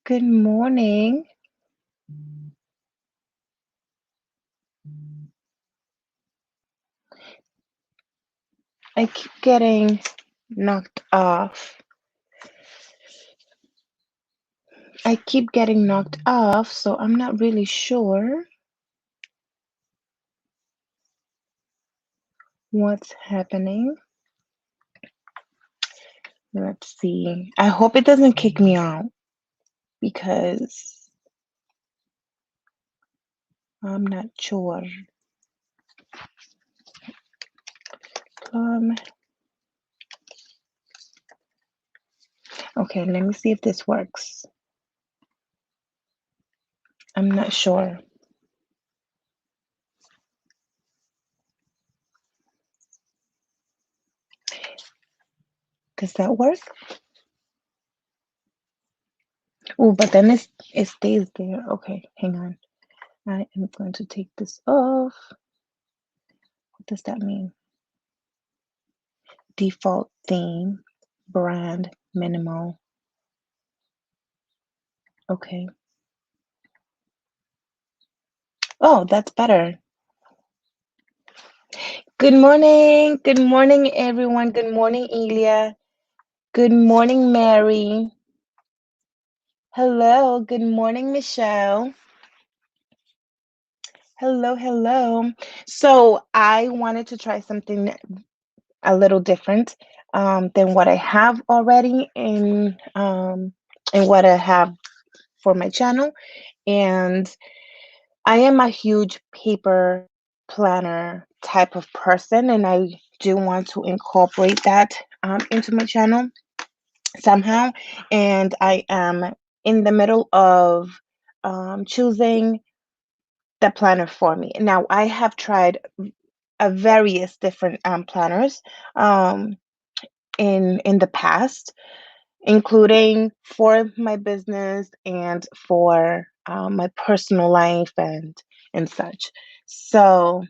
Good morning. I keep getting knocked off. I keep getting knocked off, so I'm not really sure what's happening. Let's see. I hope it doesn't kick me out because I'm not sure. Um, okay, let me see if this works. I'm not sure. Does that work? Oh, but then it stays there. Okay, hang on. I am going to take this off. What does that mean? Default theme, brand, minimal. Okay. Oh, that's better. Good morning. Good morning, everyone. Good morning, Elia. Good morning, Mary. Hello. Good morning, Michelle. Hello, hello. So I wanted to try something a little different than what I have already in what I have for my channel. And I am a huge paper planner type of person, and I do want to incorporate that into my channel somehow. And I am in the middle of choosing the planner for me. Now, I have tried various different planners um, in the past, including for my business and for my personal life and such. So,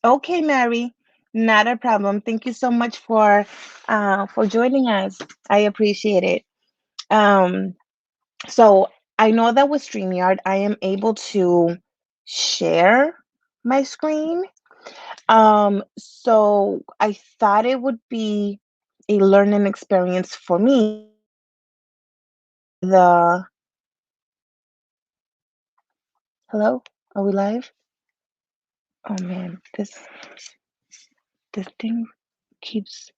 okay, Mary, not a problem. Thank you so much for joining us. I appreciate it. Um, so I know that with StreamYard, I am able to share my screen. So I thought it would be a learning experience for me. The Hello? Are we live? Oh man, this thing keeps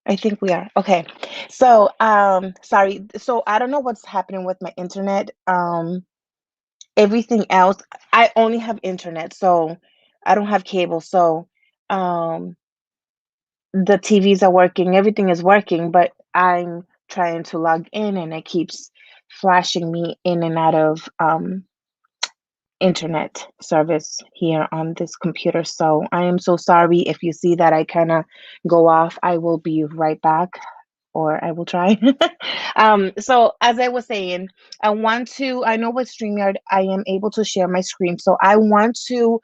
I think we are. Okay. So, sorry. So I don't know what's happening with my internet. Everything else, I only have internet, so I don't have cable. So, um, the TVs are working, everything is working, but I'm trying to log in and it keeps flashing me in and out of internet service here on this computer. So I am so sorry if you see that I kind of go off. I will be right back, or I will try. So as I was saying, I know with StreamYard, I am able to share my screen. So I want to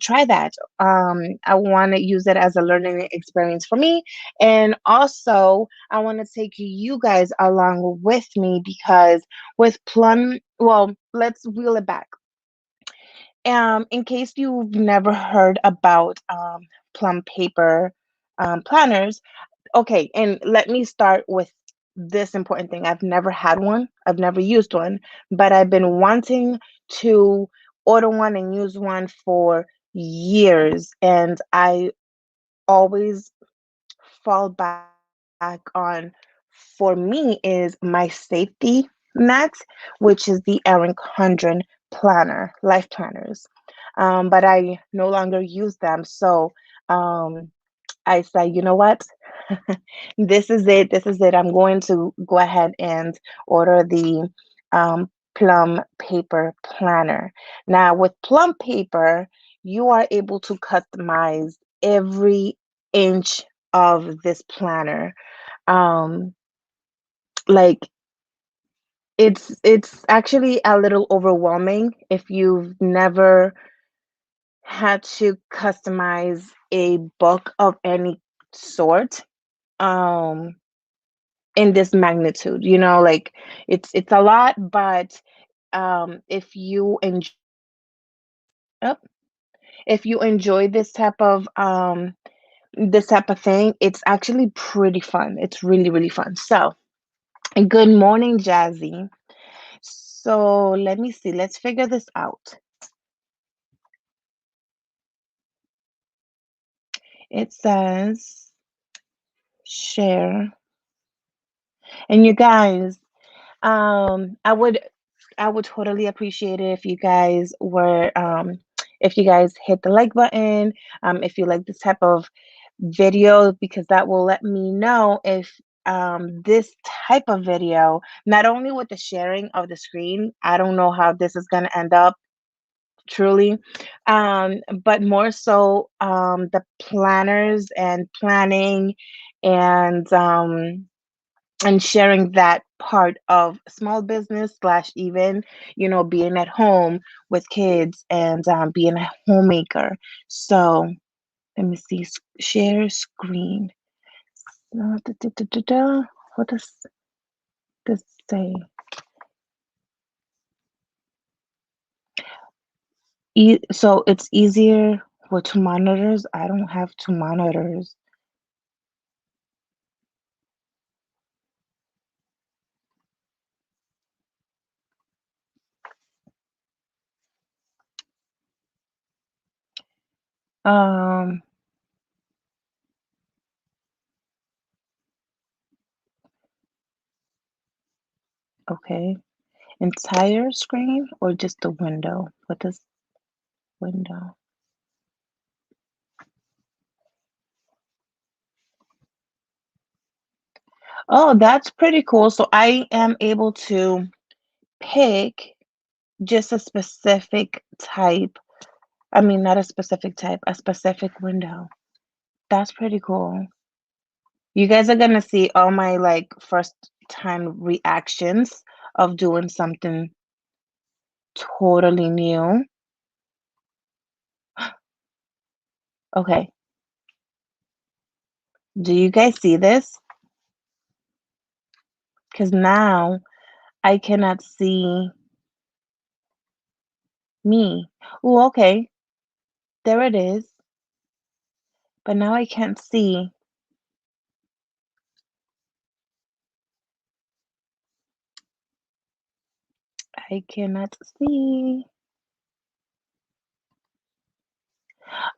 try that. I want to use it as a learning experience for me. And also, I want to take you guys along with me because with Plum, well, let's wheel it back. In case you've never heard about Plum paper planners, okay, and let me start with this important thing. I've never had one, I've never used one, but I've been wanting to order one and use one for years. And I always fall back on, for me, is my safety net, which is the Erin Condren planner, life planners. But I no longer use them. So I said, you know what? This is it. This is it. I'm going to go ahead and order the Plum paper planner. Now, with Plum paper, you are able to customize every inch of this planner. Um, like it's actually a little overwhelming if you've never had to customize a book of any sort. um in this magnitude, like it's a lot, but if you enjoy if you enjoy this type of thing, it's actually pretty fun. It's really, really fun. So, good morning, Jazzy. So, let me see. Let's figure this out. It says share. And you guys, I would totally appreciate it if you guys were if you guys hit the like button, if you like this type of video, because that will let me know if this type of video, not only with the sharing of the screen, I don't know how this is going to end up truly, but more so the planners and planning and sharing that part of small business slash even being at home with kids and being a homemaker. So let me see. Share screen. What does this say? So it's easier with two monitors. I don't have two monitors. um okay, entire screen or just the window? What does window? Oh, that's pretty cool. So I am able to pick just a specific type. I mean, not a specific type, a specific window. That's pretty cool. You guys are gonna see all my like first time reactions of doing something totally new. Okay, do you guys see this? Because now I cannot see me. Oh, okay, there it is. But now I can't see. I cannot see.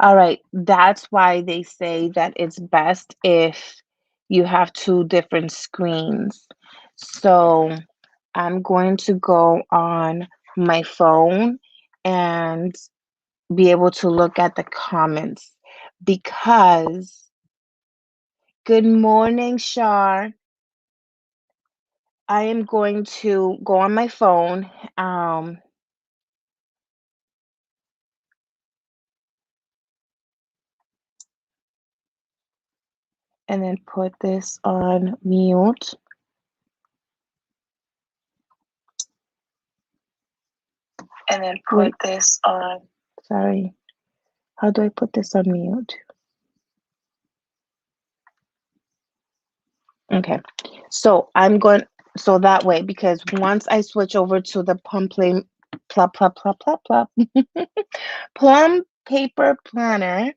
All right, that's why they say that it's best if you have two different screens. So I'm going to go on my phone and be able to look at the comments because good morning, Shar. I am going to go on my phone and then put this on mute. And then put this on. Sorry. How do I put this on mute? Okay. So that way, because once I switch over to the Plum paper planner,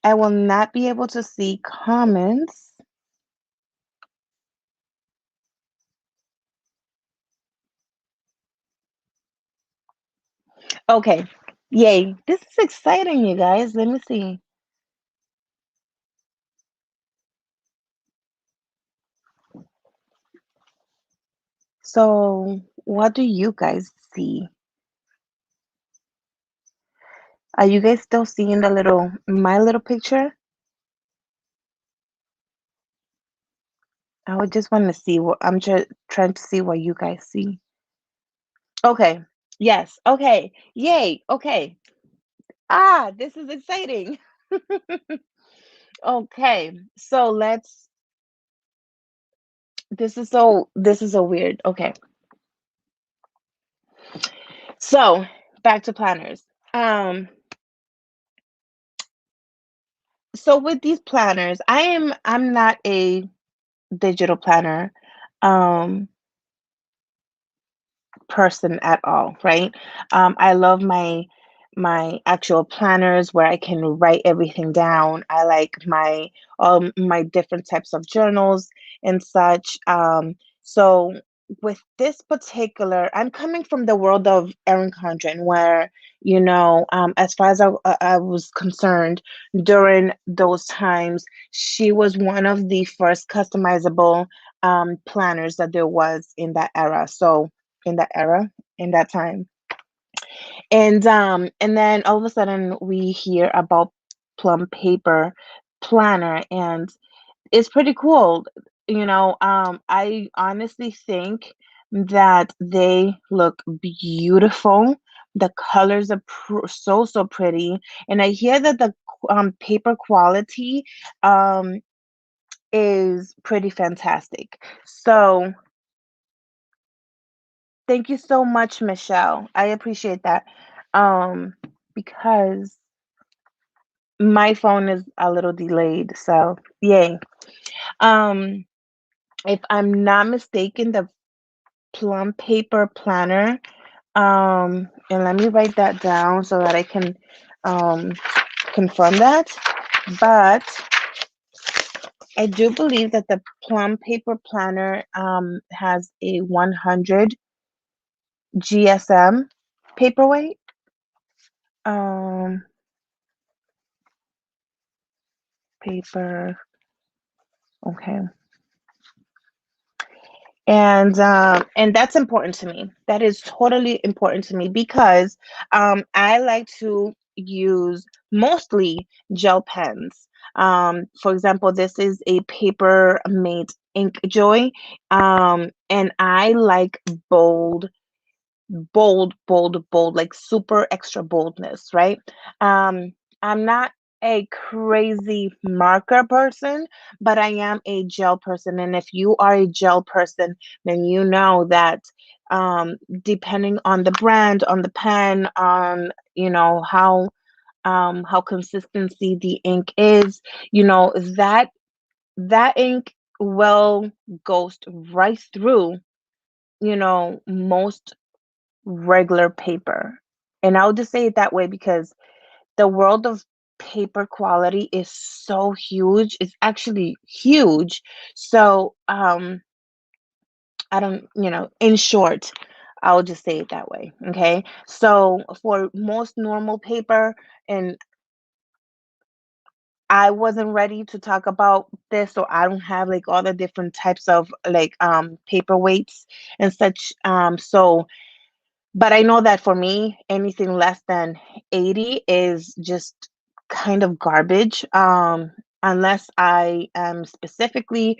I will not be able to see comments. Okay. Yay. This is exciting, you guys. Let me see. So, what do you guys see? Are you guys still seeing my little picture? I would just want to see what I'm trying to see what you guys see. Okay. Yes. Okay. Yay. Okay. Ah, this is exciting. Okay. So this is so weird. Okay. So back to planners. Um, So with these planners, I'm not a digital planner um person at all, right? I love my actual planners where I can write everything down. I like my different types of journals and such. So with this particular, I'm coming from the world of Erin Condren, where as far as I was concerned during those times, she was one of the first customizable planners that there was in that era. So in that era, in that time. And then all of a sudden we hear about Plum Paper Planner, and it's pretty cool. I honestly think that they look beautiful. The colors are so pretty, and I hear that the paper quality um is pretty fantastic. So thank you so much, Michelle. I appreciate that. Um, because my phone is a little delayed, so yay. Um, if I'm not mistaken, the Plum Paper Planner, and let me write that down so that I can um confirm that. But I do believe that the Plum Paper Planner has a 100 GSM paperweight. Um, paper. Okay. And that's important to me. That is totally important to me because I like to use mostly gel pens. For example, this is a paper made ink joy, and I like bold, like super extra boldness, right? Um, I'm not a crazy marker person, but I am a gel person. And if you are a gel person, then you know that um, depending on the brand, on the pen, on how consistency the ink is, that ink will ghost right through, most regular paper. And I'll just say it that way because the world of paper quality is so huge. It's actually huge. So, I don't, in short, I'll just say it that way. Okay. So, for most normal paper, and I wasn't ready to talk about this, so I don't have like all the different types of like paperweights and such. But I know that for me, anything less than 80 is just kind of garbage. Unless I am specifically,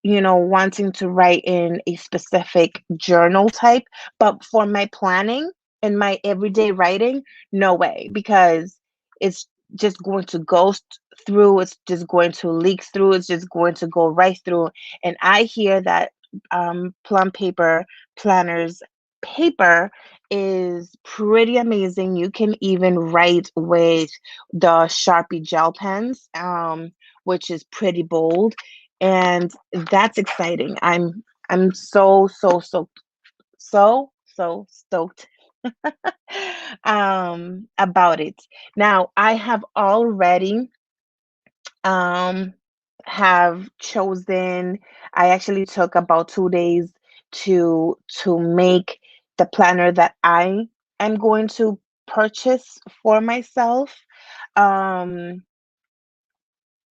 wanting to write in a specific journal type. But for my planning and my everyday writing, no way, because it's just going to ghost through, it's just going to leak through, it's just going to go right through. And I hear that Plum Paper Planners paper is pretty amazing. You can even write with the Sharpie gel pens, which is pretty bold, and that's exciting. I'm so stoked about it. Now, I have already um have chosen, I actually took about 2 days to make the planner that I am going to purchase for myself. um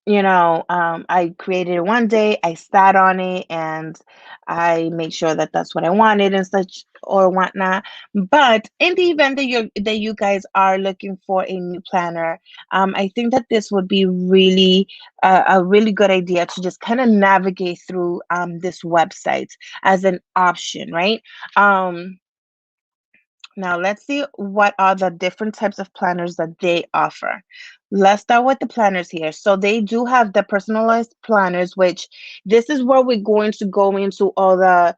I created it one day, I sat on it, and I made sure that that's what I wanted and such or whatnot. But in the event that you guys are looking for a new planner, I think that this would be really a really good idea to just kind of navigate through this website as an option, right? Um, Now, let's see what are the different types of planners that they offer. Let's start with the planners here. So they do have the personalized planners, which this is where we're going to go into all the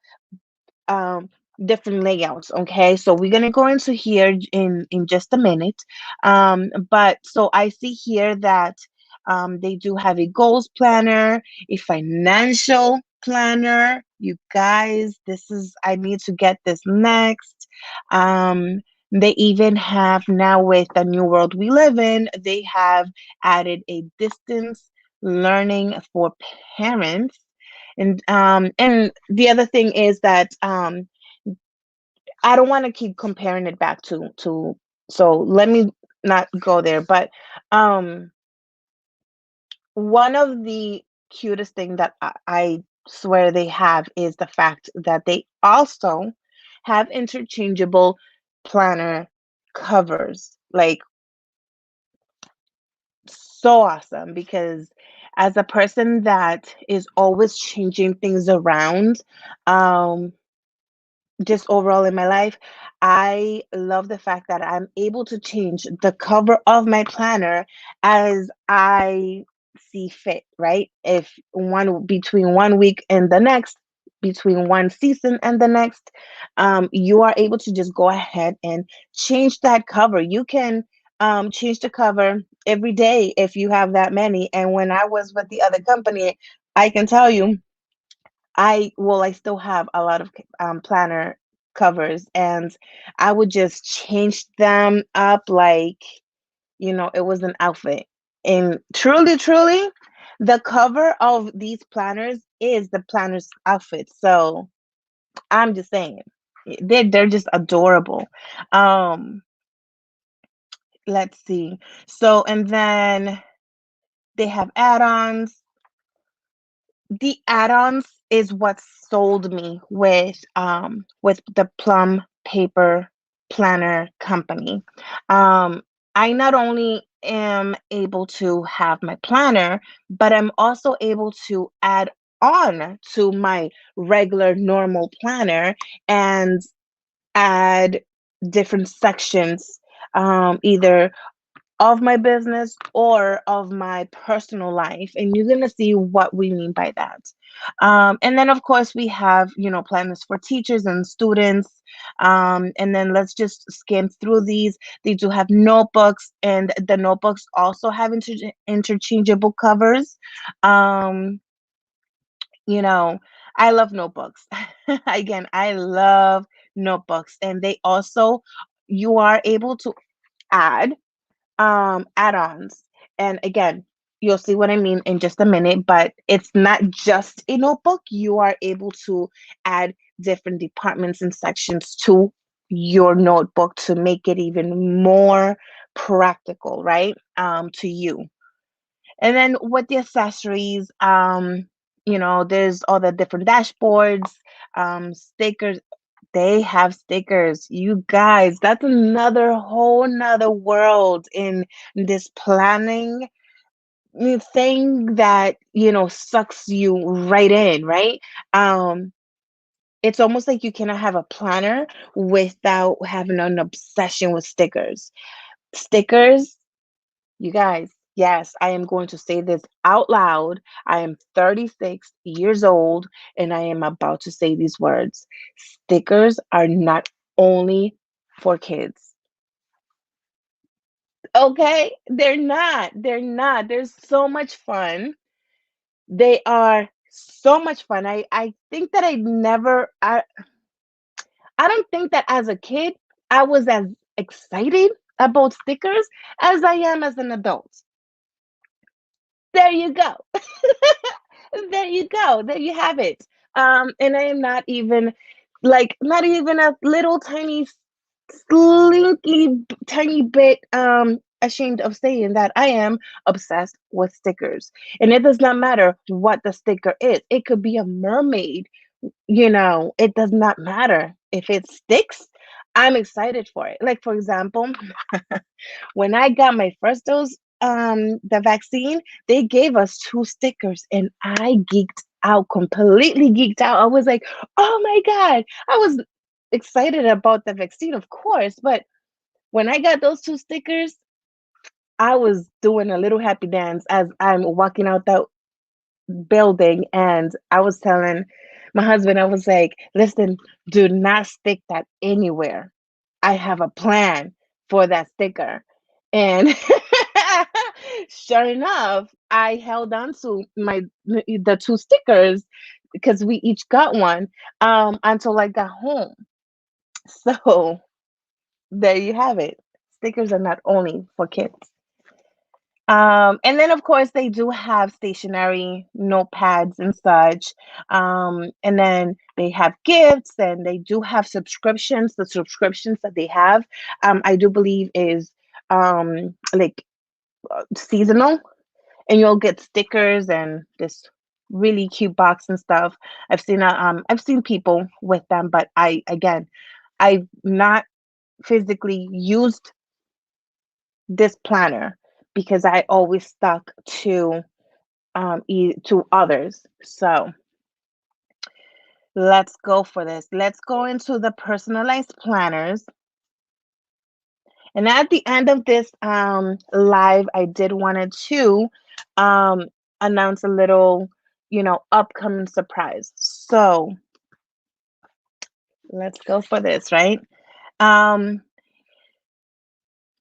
um, different layouts. Okay, so we're gonna go into here in just a minute. But so I see here that They do have a goals planner, a financial planner. You guys, this is, I need to get this next. Um, they even have now, with the new world we live in, they have added a distance learning for parents. And the other thing is that I don't want to keep comparing it back to so let me not go there. But um one of the cutest thing that I swear they have is the fact that they also have interchangeable planner covers. Like, so awesome, because as a person that is always changing things around, um just overall in my life, I love the fact that I'm able to change the cover of my planner as I see fit, right? If one between 1 week and the next, between one season and the next, you are able to just go ahead and change that cover. You can change the cover every day if you have that many. And when I was with the other company, I can tell you, I still have a lot of planner covers, and I would just change them up like, it was an outfit. And truly, truly, the cover of these planners is the planner's outfit. So I'm just saying, they're just adorable. Um, let's see. So, and then they have add-ons. The add-ons is what sold me with the Plum paper planner company. Um I not only am able to have my planner, but I'm also able to add on to my regular normal planner and add different sections, either of my business or of my personal life. And you're going to see what we mean by that. And then, of course, we have, planners for teachers and students. And then let's just skim through these. They do have notebooks, and the notebooks also have interchangeable covers. Um, you know, I love notebooks. Again, I love notebooks. And they also, you are able to add add-ons. And again, you'll see what I mean in just a minute, but it's not just a notebook. You are able to add different departments and sections to your notebook to make it even more practical, right? To you. And then with the accessories, there's all the different dashboards, stickers. They have stickers. You guys, that's another whole nother world in this planning thing that, sucks you right in, right? Um, it's almost like you cannot have a planner without having an obsession with stickers. Stickers, you guys, yes, I am going to say this out loud. I am 36 years old and I am about to say these words. Stickers are not only for kids. Okay? They're not. They're not. They're so much fun. They are so much fun. I think that I don't think that as a kid I was as excited about stickers as I am as an adult. There you go. There you go. There you have it. And I am not even not even a little tiny slinky tiny bit ashamed of saying that I am obsessed with stickers. And it does not matter what the sticker is. It could be a mermaid, it does not matter. If it sticks, I'm excited for it. Like, for example, when I got my first dose, the vaccine, they gave us two stickers, and I geeked out, completely geeked out. I was like, "Oh my god!" I was excited about the vaccine, of course, but when I got those two stickers, I was doing a little happy dance as I'm walking out the building, and I was telling my husband, I was like, "Listen, do not stick that anywhere. I have a plan for that sticker." And sure enough, I held on to the two stickers because we each got one until I got home. So there you have it. Stickers are not only for kids. And then of course they do have stationery notepads and such. And then they have gifts and they do have subscriptions. The subscriptions that they have, I do believe is like seasonal, and you'll get stickers and this really cute box and stuff. I've seen people with them, but I've not physically used this planner because I always stuck to others. So let's go for this. Let's go into the personalized planners. And at the end of this live, I did wanted to um, announce a little, upcoming surprise. So let's go for this, right? Um,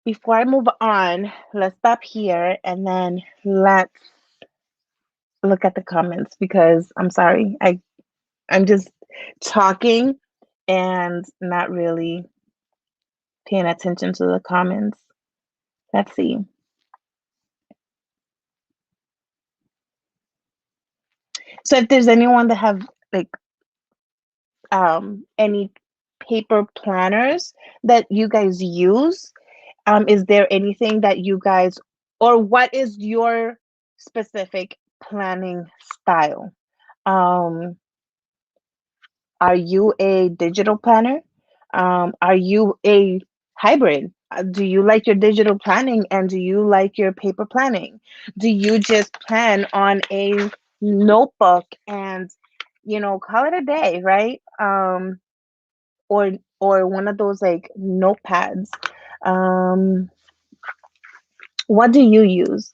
Before I move on, let's stop here and then let's look at the comments because I'm sorry, I'm just talking and not really paying attention to the comments. Let's see. So if there's anyone that have like any paper planners that you guys use, is there anything that you guys, or what is your specific planning style? Um, Are you a digital planner? Are you a hybrid? Do you like your digital planning and do you like your paper planning? Do you just plan on a notebook and, call it a day, right? Or one of those like notepads. Um, what do you use?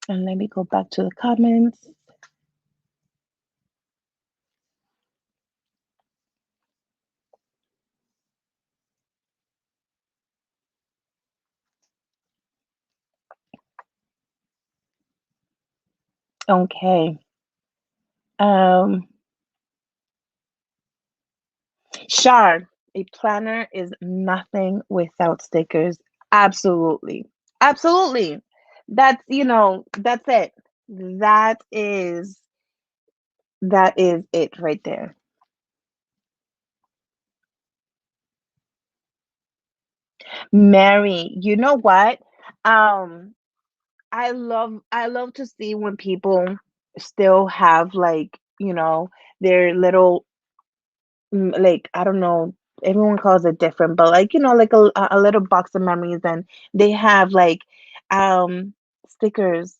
And let me go back to the comments. Okay. Um, Shar, a planner is nothing without stickers. Absolutely. Absolutely. That's it. That is that is it right there. Mary, you know what? Um, I love to see when people still have like, their little like I don't know, everyone calls it different, but like like a little box of memories, and they have like stickers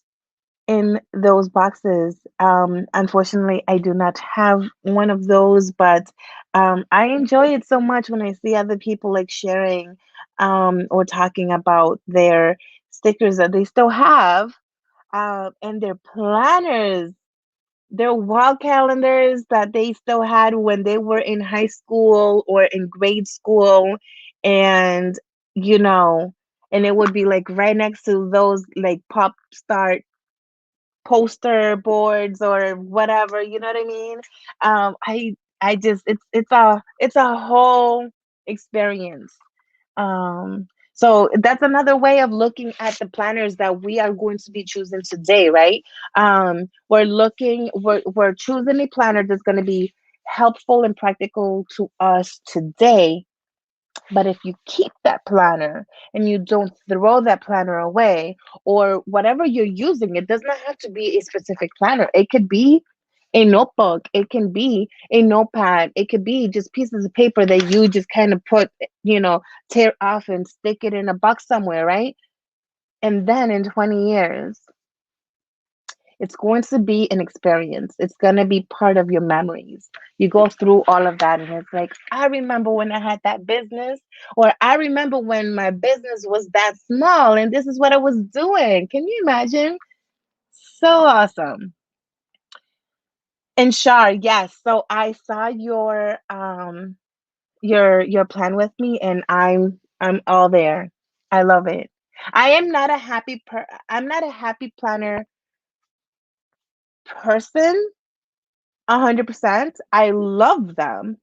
in those boxes. Unfortunately, I do not have one of those, but I enjoy it so much when I see other people like sharing or talking about their stickers that they still have and their planners, their wall calendars that they still had when they were in high school or in grade school, and you know and it would be like right next to those like pop star poster boards or whatever, you know what I mean? I just it's a whole experience. So that's another way of looking at the planners that we are going to be choosing today, right? We're choosing a planner that's going to be helpful and practical to us today. But if you keep that planner and you don't throw that planner away, or whatever you're using, it does not have to be a specific planner. It could be a notebook, it can be a notepad, it could be just pieces of paper that you just kind of tear off and stick it in a box somewhere, right? And then in 20 years, it's going to be an experience. It's going to be part of your memories. You go through all of that, and it's like, I remember when I had that business, or I remember when my business was that small, and this is what I was doing. Can you imagine? So awesome. And Shar, yes. So I saw your plan with me, and I'm all there. I love it. I'm not a happy planner person 100%. I love them.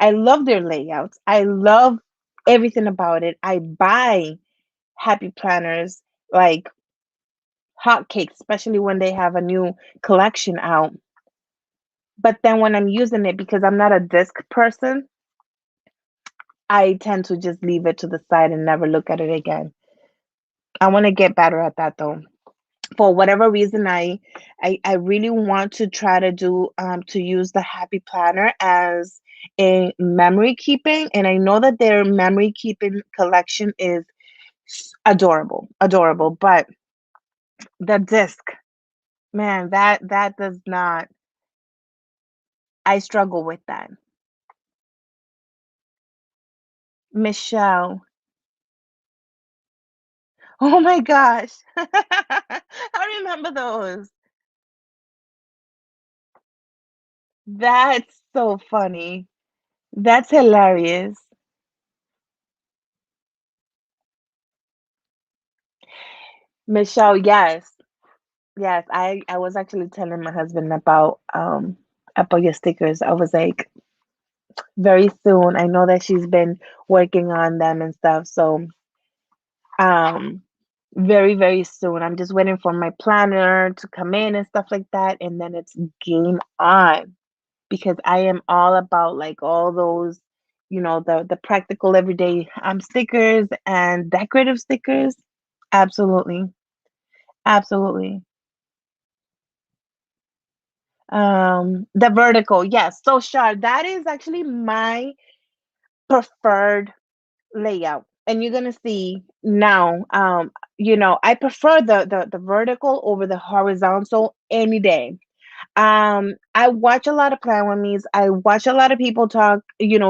I love their layouts. I love everything about it. I buy happy planners like hotcakes, especially when they have a new collection out. But then when I'm using it, because I'm not a disc person, I tend to just leave it to the side and never look at it again. I want to get better at that though. For whatever reason, I really want to try to do to use the Happy Planner as a memory keeping, and I know that their memory keeping collection is adorable, adorable. But the disc, man, that does not. I struggle with that. Michelle. Oh my gosh. I remember those. That's so funny. That's hilarious. Michelle, yes. Yes, I was actually telling my husband about your stickers. I was like, very soon. I know that she's been working on them and stuff. So, um very, very soon. I'm just waiting for my planner to come in and stuff like that, and then it's game on because I am all about like all those, the practical everyday stickers and decorative stickers. Absolutely. Absolutely. The vertical, yes. So sharp. That is actually my preferred layout. And you're gonna see now, I prefer the vertical over the horizontal any day. I watch a lot of plan with me's. I watch a lot of people talk,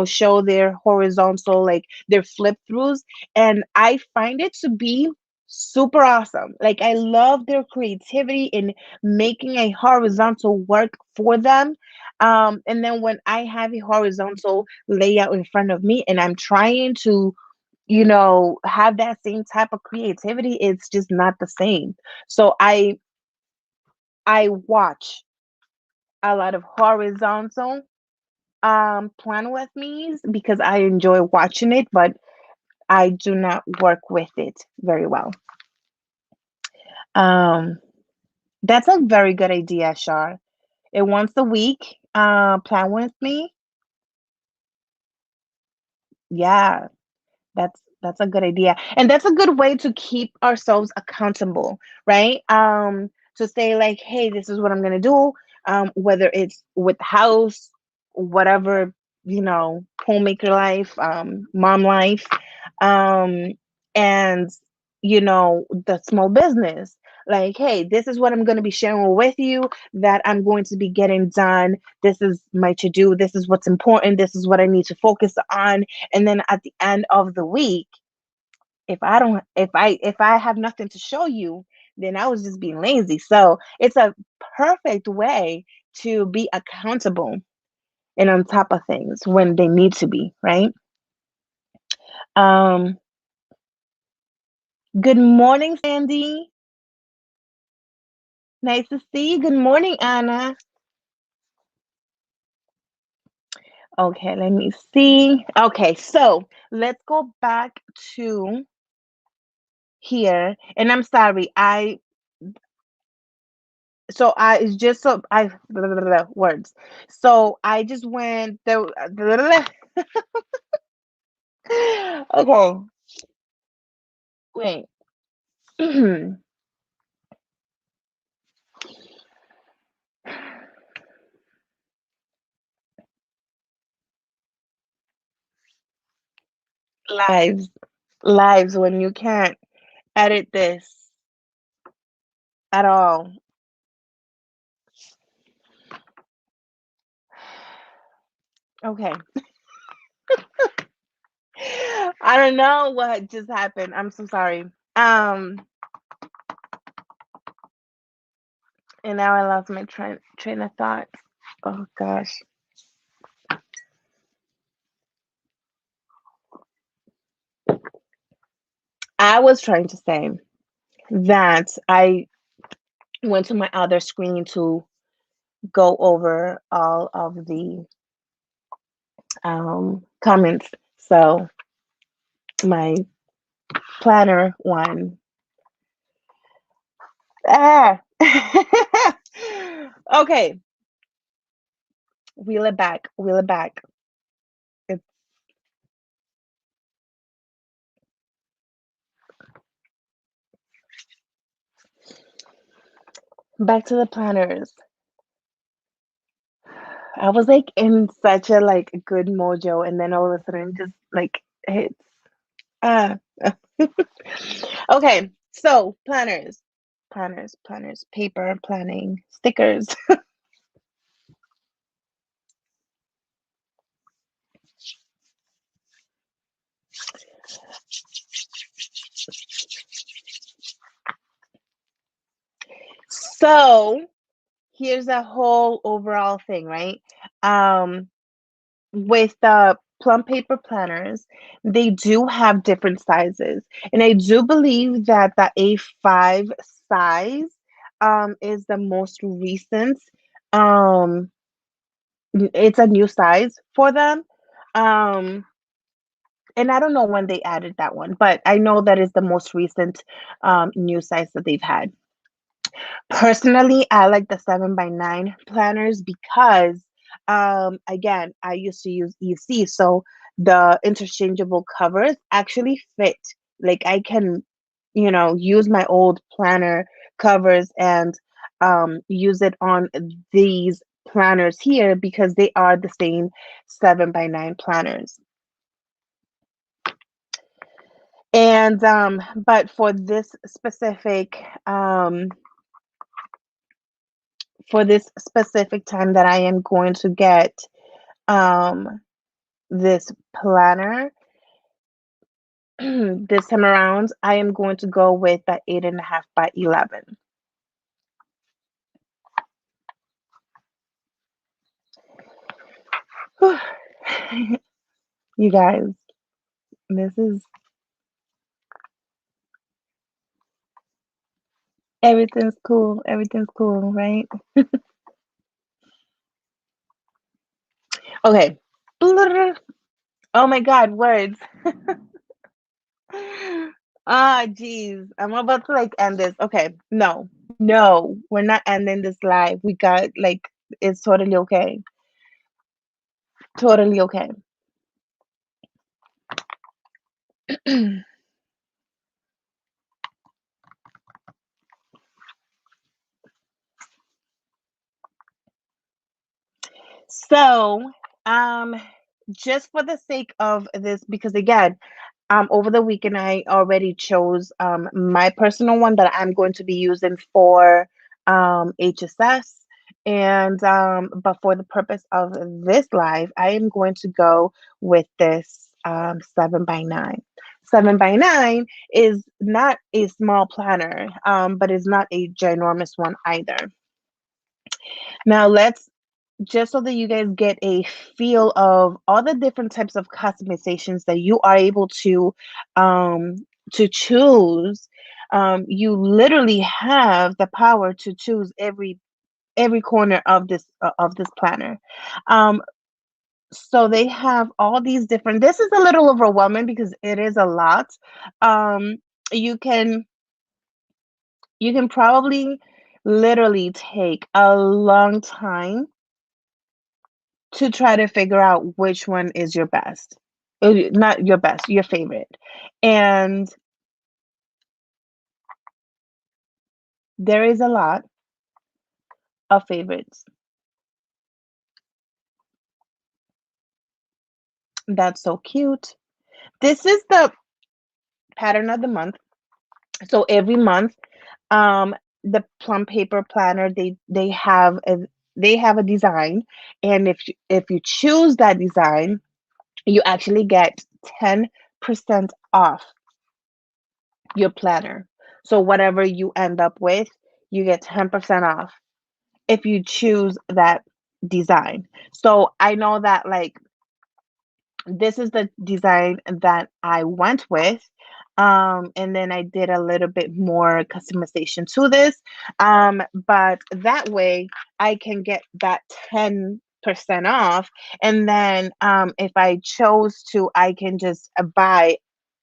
show their horizontal, like their flip throughs, and I find it to be super awesome. Like I love their creativity in making a horizontal work for them. And then when I have a horizontal layout in front of me and I'm trying to, have that same type of creativity, it's just not the same. So I watch a lot of horizontal plan with me's because I enjoy watching it, but I do not work with it very well. Um, that's a very good idea, Shar. A once a week plan with me. Yeah, that's a good idea. And that's a good way to keep ourselves accountable, right? To say like, hey, this is what I'm gonna do, whether it's with the house, whatever, homemaker life, mom life, um, and the small business. Like, hey, this is what I'm gonna be sharing with you that I'm going to be getting done. This is my to do. This is what's important. This is what I need to focus on, and then at the end of the week, if I have nothing to show you, then I was just being lazy. So it's a perfect way to be accountable and on top of things when they need to be, right? um Good morning, Sandy. Nice to see you. Good morning, Anna. Okay, let me see. Okay, so let's go back to here, and I'm sorry, it's just so I blah, blah, blah, blah, words. So I just went the blah, blah, blah. Okay, wait. Lives, lives when you can't edit this at all. Okay, I don't know what just happened. I'm so sorry. Um, and now I lost my train of thought. Oh gosh. I was trying to say that I went to my other screen to go over all of the comments. So my planner one. Ah. Okay, wheel it back, wheel it back. It's back to the planners. I was like in such a like good mojo, and then all of a sudden just like hits. Ah. Okay, so planners, planners, planners, paper, planning, stickers. So here's a whole overall thing, right? Um, with the plum paper planners, they do have different sizes. And I do believe that the A5 size is the most recent. Um, it's a new size for them. Um, and I don't know when they added that one, but I know that is the most recent new size that they've had. Personally, I like the 7 by 9 planners because, again, I used to use EC, so the interchangeable covers actually fit. Like I can, use my old planner covers and use it on these planners here because they are the same 7 by 9 planners. And but for this specific time that I am going to get um this planner this time around, I am going to go with the 8.5 by 11. You guys, this is everything's cool, right? Okay. Oh my God, words. Ah, geez. I'm about to like end this. Okay. No, no, we're not ending this live. We got like, it's totally okay. Totally okay. So, um, just for the sake of this, because again, over the weekend I already chose my personal one that I'm going to be using for HSS. And but for the purpose of this live, I am going to go with this 7 by 9. 7 by 9 is not a small planner, but it's not a ginormous one either. Now let's just so that you guys get a feel of all the different types of customizations that you are able um, to choose. You literally have the power to choose every corner of this planner. Um, so they have all these different. This is a little overwhelming because it is a lot. Um, you can you can probably literally take a long time to try to figure out which one is your best. Not your best, your favorite. And there is a lot of favorites. That's so cute. This is the pattern of the month. So every month, the plum paper planner, they have a design, and if you choose that design, you actually get 10% off your planner. So whatever you end up with, you get 10% off if you choose that design. So I know that like this is the design that I went with. And then I did a little bit more customization to this. But that way I can get that 10% off. And then if I chose to, I can just buy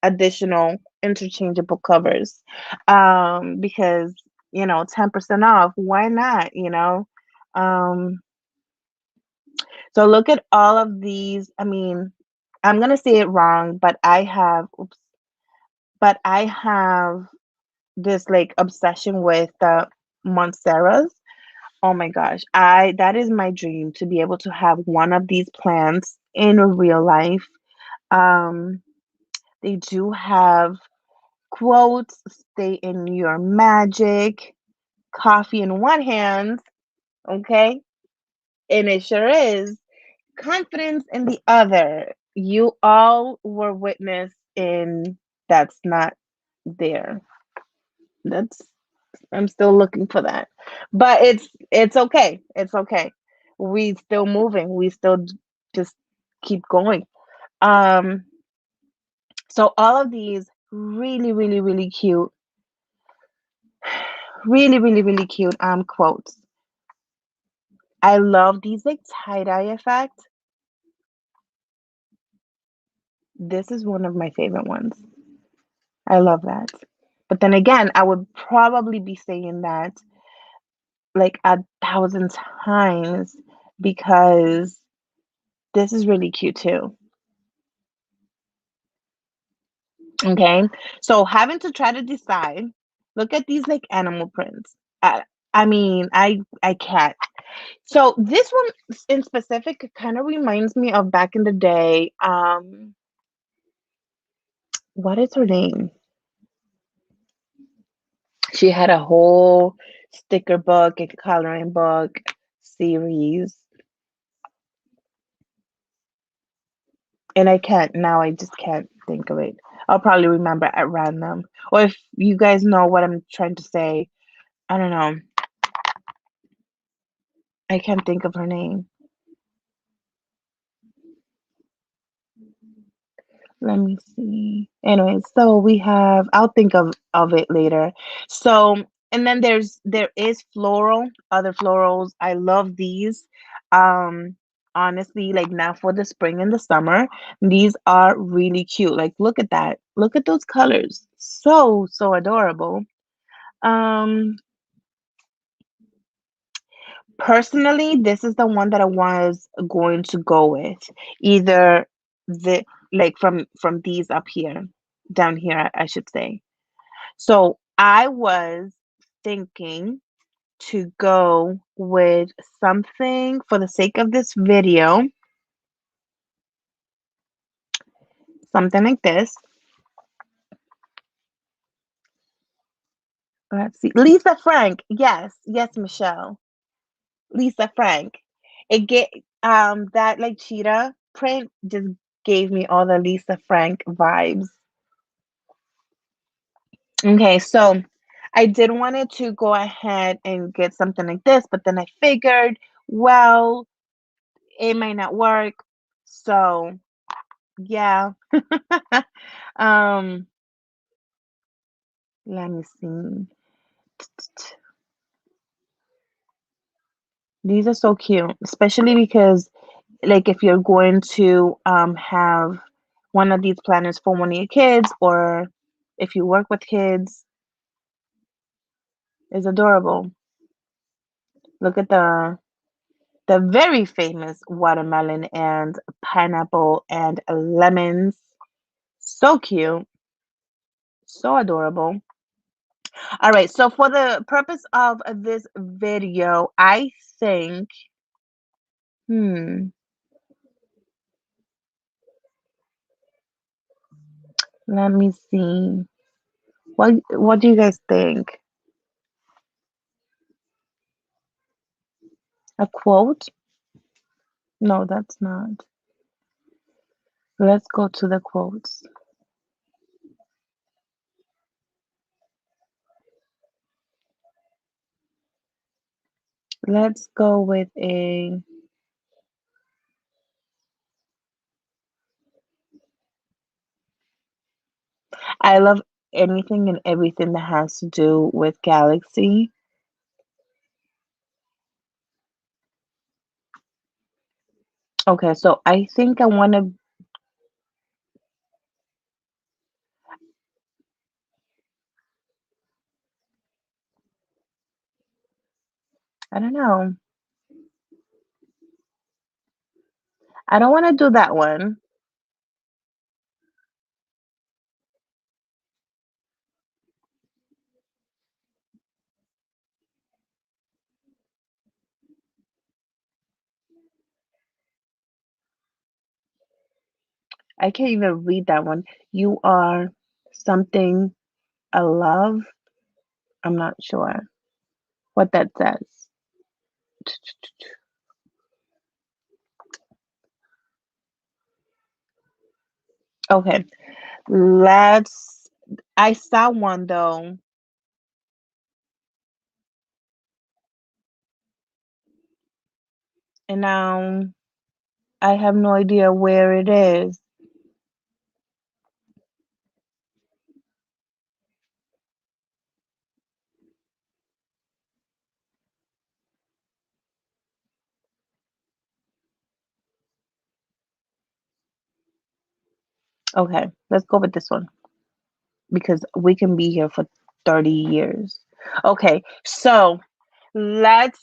additional interchangeable covers. Because, 10% off, why not, Um, so look at all of these. I mean, I'm gonna say it wrong, but I have this like obsession with the Monsteras. Oh my gosh, I that is my dream to be able to have one of these plants in real life. Um, they do have quotes, "Stay in your magic," coffee in one hand, okay, and it sure is confidence in the other. You all were witness in that's not there. That's I'm still looking for that. But it's okay. It's okay. We still moving. We still just keep going. Um so all of these really really really cute, really really really cute quotes. I love these like tie-dye effect. This is one of my favorite ones. I love that. But then again, I would probably be saying that like 1,000 times because this is really cute too. Okay. So having to try to decide, look at these like animal prints. I mean, I can't. So this one in specific kind of reminds me of back in the day. What is her name? She had a whole sticker book and coloring book series, and I can't now. I just can't think of it. I'll probably remember at random. Or if you guys know what I'm trying to say, I don't know. I can't think of her name. Let me see. Anyway, so we have I'll think of it later. So, and then there is floral, other florals. I love these. Um Honestly, like now for the spring and the summer, these are really cute. Like look at that. Look at those colors. So, so adorable. Um Personally, this is the one that I was going to go with. Either the like from these up here, down here, I should say. So I was thinking to go with something for the sake of this video, something like this. Let's see. Lisa Frank. Yes, yes, Michelle. Lisa Frank. It get that like cheetah print just gave me all the Lisa Frank vibes. Okay, so I did wanted to go ahead and get something like this, but then I figured, well, it might not work. So yeah. um, Let me see. These are so cute, especially because like if you're going to have one of these planners for one of your kids or if you work with kids, it's adorable. Look at the very famous watermelon and pineapple and lemons. So cute, so adorable. All right, so for the purpose of this video, I think, hmm, let me see. What do you guys think? A quote? No, that's not. Let's go to the quotes. Let's go with a I love anything and everything that has to do with galaxy. Okay, so I think I want to, I don't know. I don't want to do that one. I can't even read that one. You are something I love. I'm not sure what that says. Okay, let's. I saw one though, and now I have no idea where it is. Okay, let's go with this one because we can be here for 30 years. Okay, so let's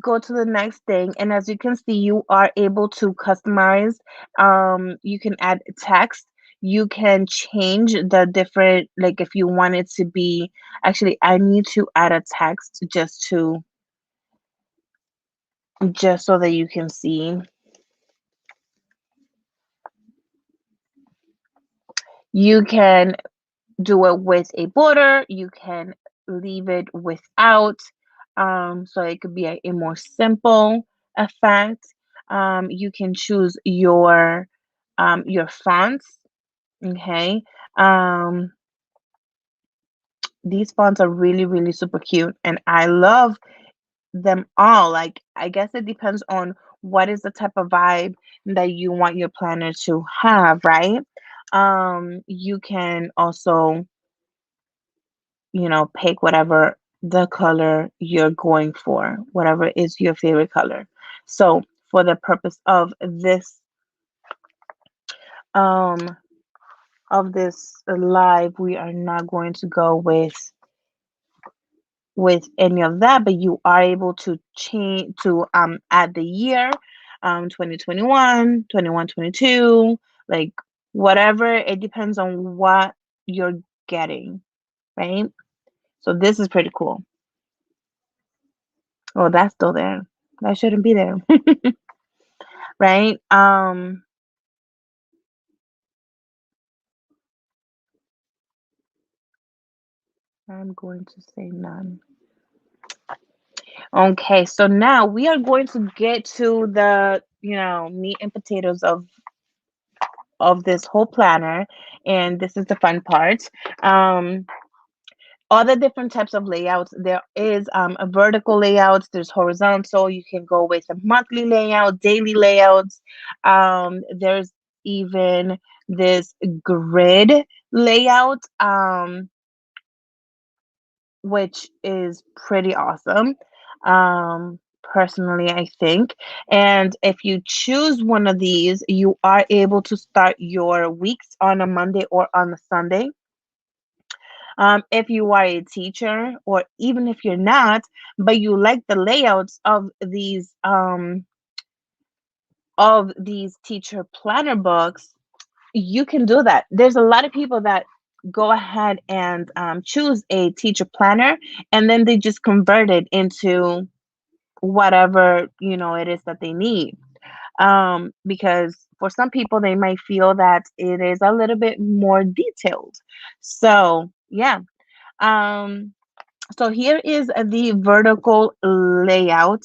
go to the next thing. And as you can see, you are able to customize. You can add text. You can change the different, like if you want it to be, actually, I need to add a text just so that you can see. You can do it with a border. You can leave it without. So it could be a more simple effect. You can choose your fonts. Okay. Um, these fonts are really, really super cute, and I love them all. Like, I guess it depends on what is the type of vibe that you want your planner to have, right? You can also, pick whatever the color you're going for, whatever is your favorite color. So, for the purpose um of this live, we are not going to go with any of that, but you are able to change to add the year, 2021, 21, 22, like whatever. It depends on what you're getting, right? So this is pretty cool. Oh, that's still there. That shouldn't be there, right? I'm going to say none. Okay, so now we are going to get to the, meat and potatoes of this whole planner, and this is the fun part. Um, all the different types of layouts. There is a vertical layouts. There's horizontal. You can go with a monthly layout, daily layouts. There's even this grid layout, which is pretty awesome. Personally, I think. And if you choose one of these, you are able to start your weeks on a Monday or on a Sunday. If you are a teacher, or even if you're not, but you like the layouts of these teacher planner books, you can do that. There's a lot of people that go ahead and choose a teacher planner, and then they just convert it into whatever it is that they need. Because for some people, they might feel that it is a little bit more detailed. So yeah. Um, So here is the vertical layout,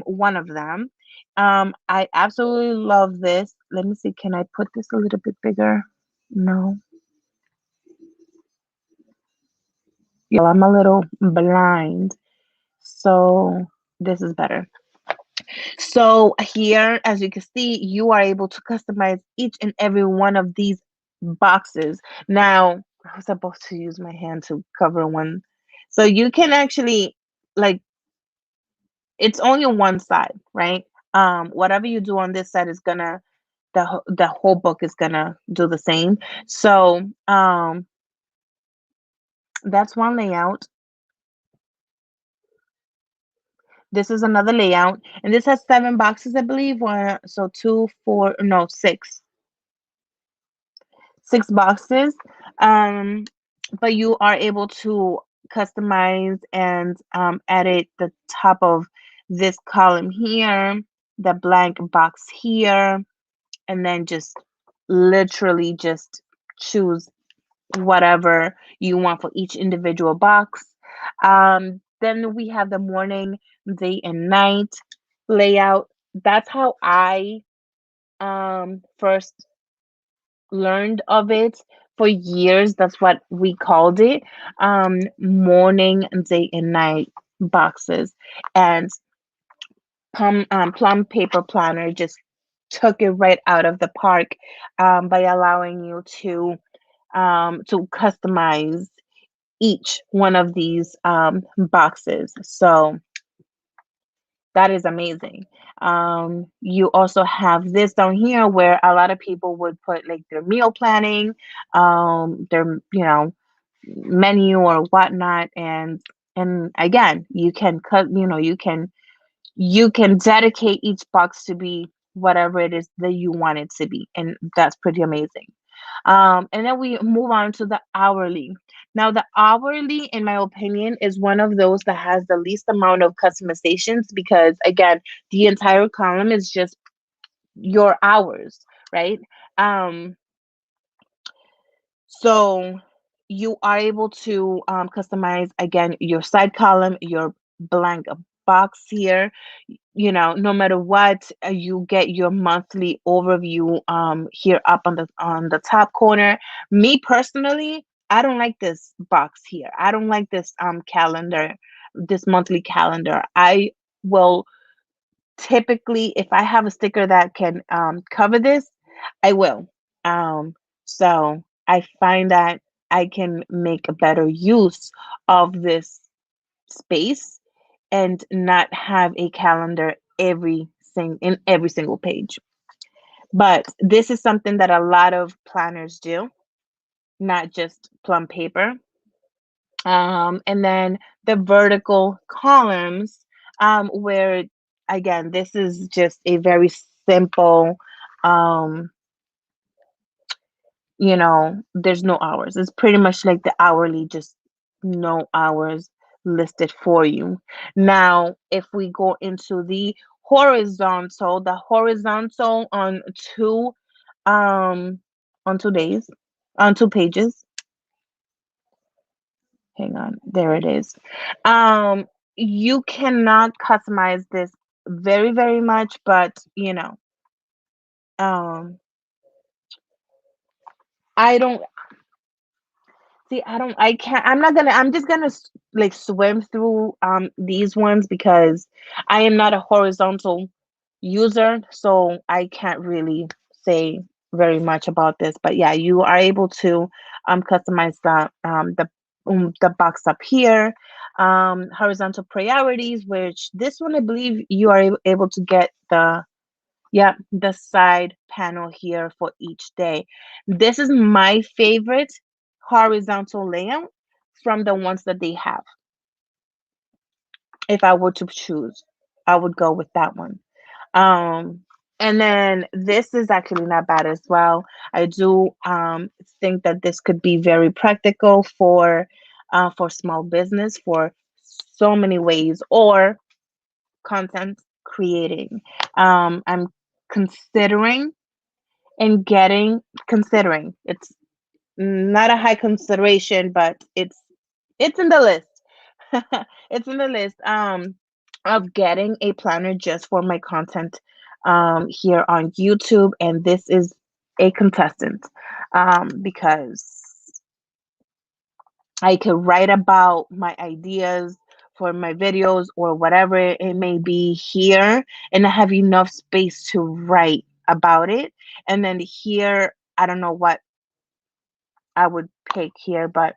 one of them. I absolutely love this. Let me see, can I put this a little bit bigger? No. I'm a little blind, so this is better. So here, as you can see, you are able to customize each and every one of these boxes. Now, I was supposed to use my hand to cover one. So you can actually, like, it's only on one side, right? Whatever you do on this side is gonna, the whole book is gonna do the same. So that's one layout. This is another layout, and this has 7 boxes, I believe. One, so two, four, no, six boxes. Um, but you are able to customize and edit the top of this column here, the blank box here, and then just literally just choose whatever you want for each individual box. Then we have the morning, day, and night layout. That's how I first learned of it. For years, that's what we called it. Morning, day, and night boxes. And Plum Paper Planner just took it right out of the park, by allowing you to customize each one of these boxes. So that is amazing. You also have this down here where a lot of people would put like their meal planning, their menu or whatnot, and again, you can cut. You can dedicate each box to be whatever it is that you want it to be, and that's pretty amazing. And then we move on to the hourly. Now, the hourly, in my opinion, is one of those that has the least amount of customizations because, again, the entire column is just your hours, right? Um, so you are able to customize, again, your side column, your blank box here. No matter what, you get your monthly overview here up on the top corner. Me personally, I don't like this box here. I don't like this calendar, this monthly calendar. I will typically, if I have a sticker that can cover this, I will. So I find that I can make a better use of this space and not have a calendar in every single page. But this is something that a lot of planners do, not just Plum Paper. And then the vertical columns, where again, this is just a very simple, um, there's no hours. It's pretty much like the hourly, just no hours listed for you. Now, if we go into the horizontal two, um, on 2 days, on 2 pages. Hang on, there it is. Um, you cannot customize this very, very much, but um, I don't see. I can't. I'm not gonna. I'm just gonna like swim through these ones because I am not a horizontal user, so I can't really say very much about this. But yeah, you are able to customize the box up here, horizontal priorities, which this one I believe you are able to get the side panel here for each day. This is my favorite horizontal layout from the ones that they have. If I were to choose, I would go with that one. Um, and then this is actually not bad as well. I do think that this could be very practical for small business for so many ways or content creating. I'm considering and getting considering. It's not a high consideration, but it's in the list. It's in the list of getting a planner just for my content here on YouTube, and this is a contestant because I could write about my ideas for my videos or whatever it may be here, and I have enough space to write about it. And then here, I don't know what I would pick here, but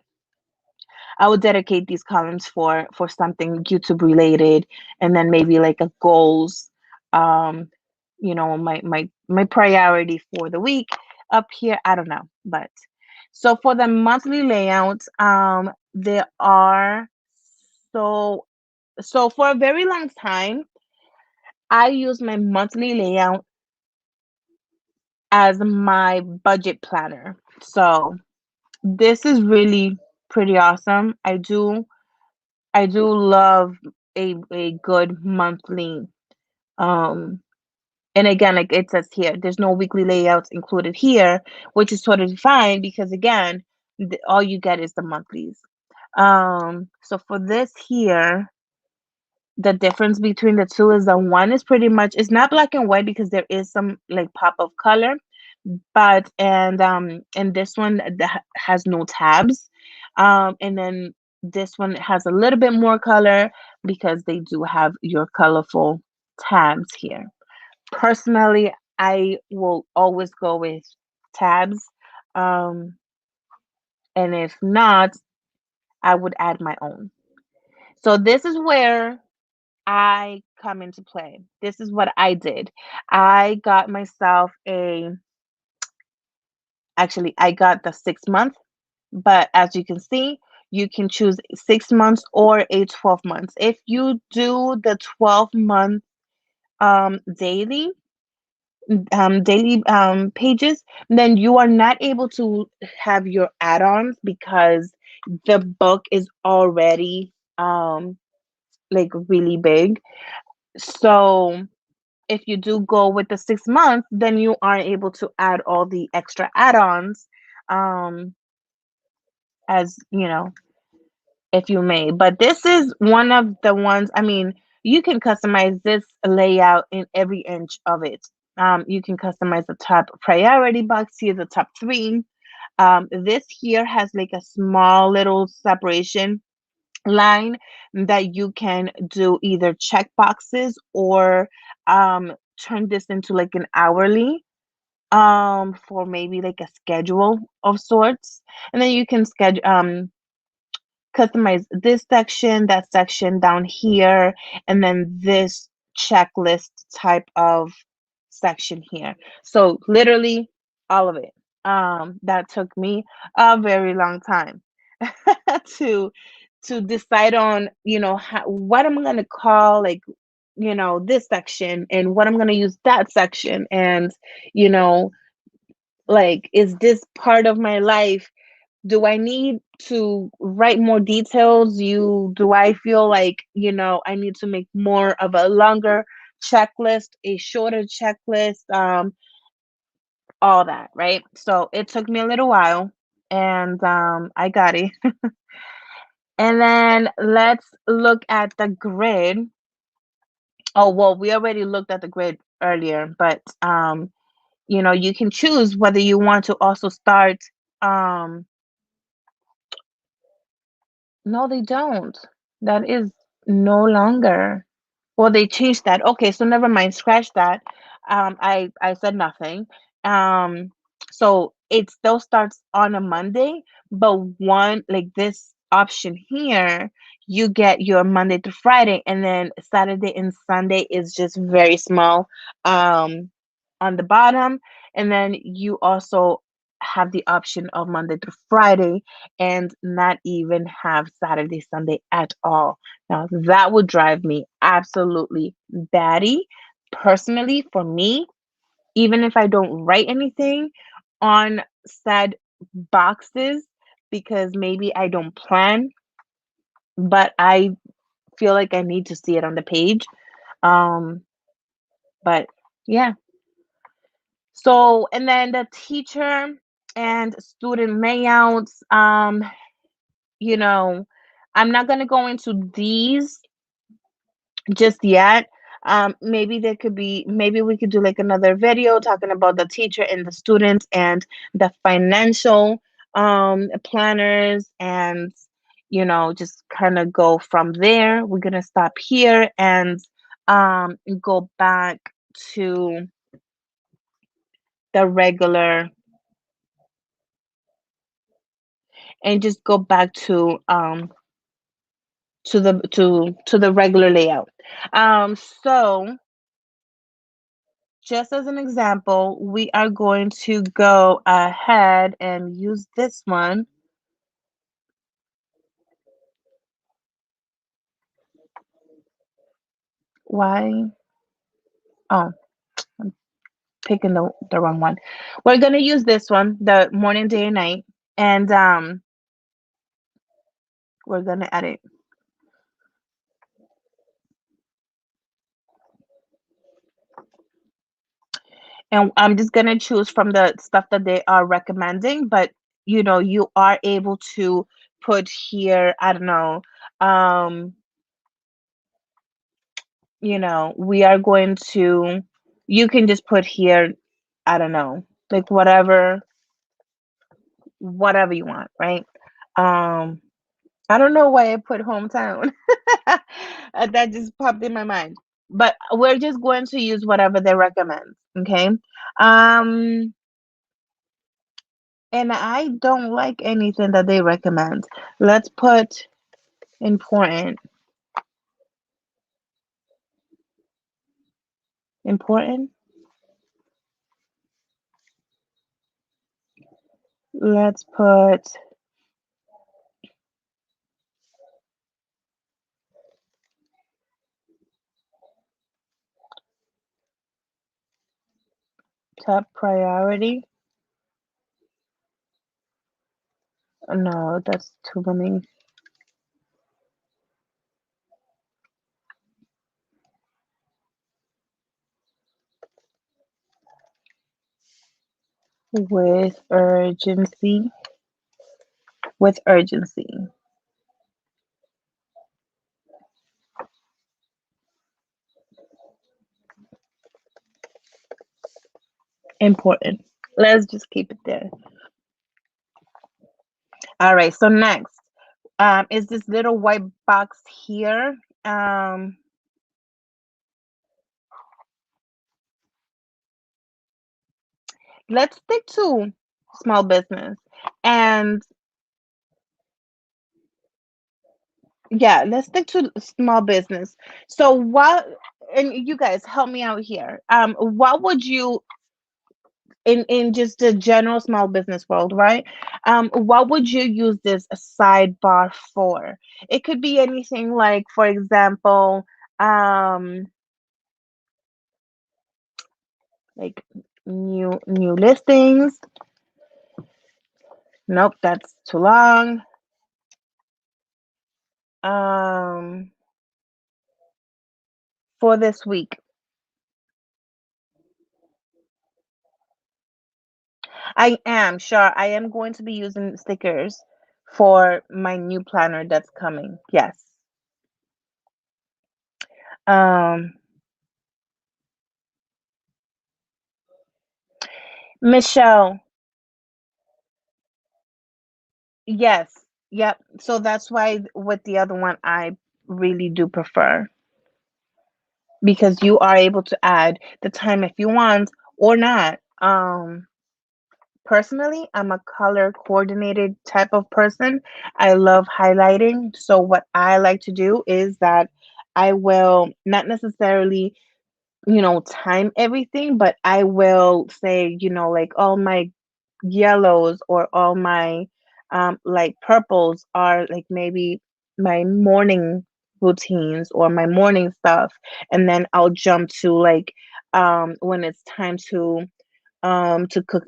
I would dedicate these columns for something YouTube related, and then maybe like a goals, um, my priority for the week up here. I don't know, but so for the monthly layout, there are so so for a very long time, I use my monthly layout as my budget planner. So this is really pretty awesome. I do love a good monthly, um and again, like it says here, there's no weekly layouts included here, which is totally fine because again, all you get is the monthlies. So for this here, the difference between the two is that one is pretty much, it's not black and white because there is some like pop of color, but and this one that has no tabs, and then this one has a little bit more color because they do have your colorful tabs here. Personally, I will always go with tabs, um and if not, I would add my own. So this is where I come into play. This is what I did. I got myself a Actually, I got the 6 month, but as you can see, you can choose 6 months or a 12 months. If you do the 12-month daily pages, then you are not able to have your add-ons because the book is already like really big. So if you do go with the 6 months, then you are able to add all the extra add-ons, um as you know, if you may. But this is one of the ones, I mean, you can customize this layout in every inch of it. You can customize the top priority box here, the top three. This here has like a small little separation line that you can do either check boxes or turn this into like an hourly, for maybe like a schedule of sorts. And then you can schedule customize this section, that section down here, and then this checklist type of section here. So literally all of it. That took me a very long time to decide on, what I'm gonna call like, this section and what I'm gonna use that section, and you know, like, is this part of my life? Do I need to write more details? Do I feel like, I need to make more of a longer checklist, a shorter checklist, all that, right? So it took me a little while, and I got it. And then let's look at the grid. Oh, well, we already looked at the grid earlier, but you can choose whether you want to also start. um No, they don't. That is no longer. Well, they changed that. Okay, so never mind. Scratch that. I said nothing. Um, so it still starts on a Monday, but one like this option here, you get your Monday to Friday, and then Saturday and Sunday is just very small, um, on the bottom, and then you also have the option of Monday to Friday and not even have Saturday, Sunday at all. Now, that would drive me absolutely batty. Personally, for me, even if I don't write anything on said boxes, because maybe I don't plan, but I feel like I need to see it on the page. Um, but yeah. So, and then the teacher and student layouts, you know, I'm not going to go into these just yet. Maybe there could be, maybe we could do like another video talking about the teacher and the students and the financial planners, and just kind of go from there. We're gonna stop here and go back to the regular and just go back to the regular layout. So just as an example, we are going to go ahead and use this one. Why? Oh, I'm picking the wrong one. We're gonna use this one, the morning, day, and night, and we're gonna edit. And I'm just gonna choose from the stuff that they are recommending, but you are able to put here, I don't know, um, we are going to, you can just put here, I don't know, like whatever you want, right? Um, I don't know why I put hometown. That just popped in my mind. But we're just going to use whatever they recommend, okay? Um, and I don't like anything that they recommend. Let's put important. Important. Let's put top priority. No, that's too many. With urgency. With urgency. Important. Let's just keep it there. All right. So next, is this little white box here. Um, let's stick to small business. And yeah, let's stick to small business. So what, and you guys help me out here. What would you, in just the general small business world, right? What would you use this sidebar for? It could be anything like, for example, um, like new listings. Nope, that's too long. Um, for this week, I am sure I am going to be using stickers for my new planner that's coming. Yes. Um, Michelle, yes. Yep. So that's why with the other one, I really do prefer, because you are able to add the time if you want or not. Personally, I'm a color coordinated type of person. I love highlighting. So what I like to do is that I will not necessarily time everything, but I will say, like all my yellows or all my like purples are like maybe my morning routines or my morning stuff. And then I'll jump to like when it's time to cook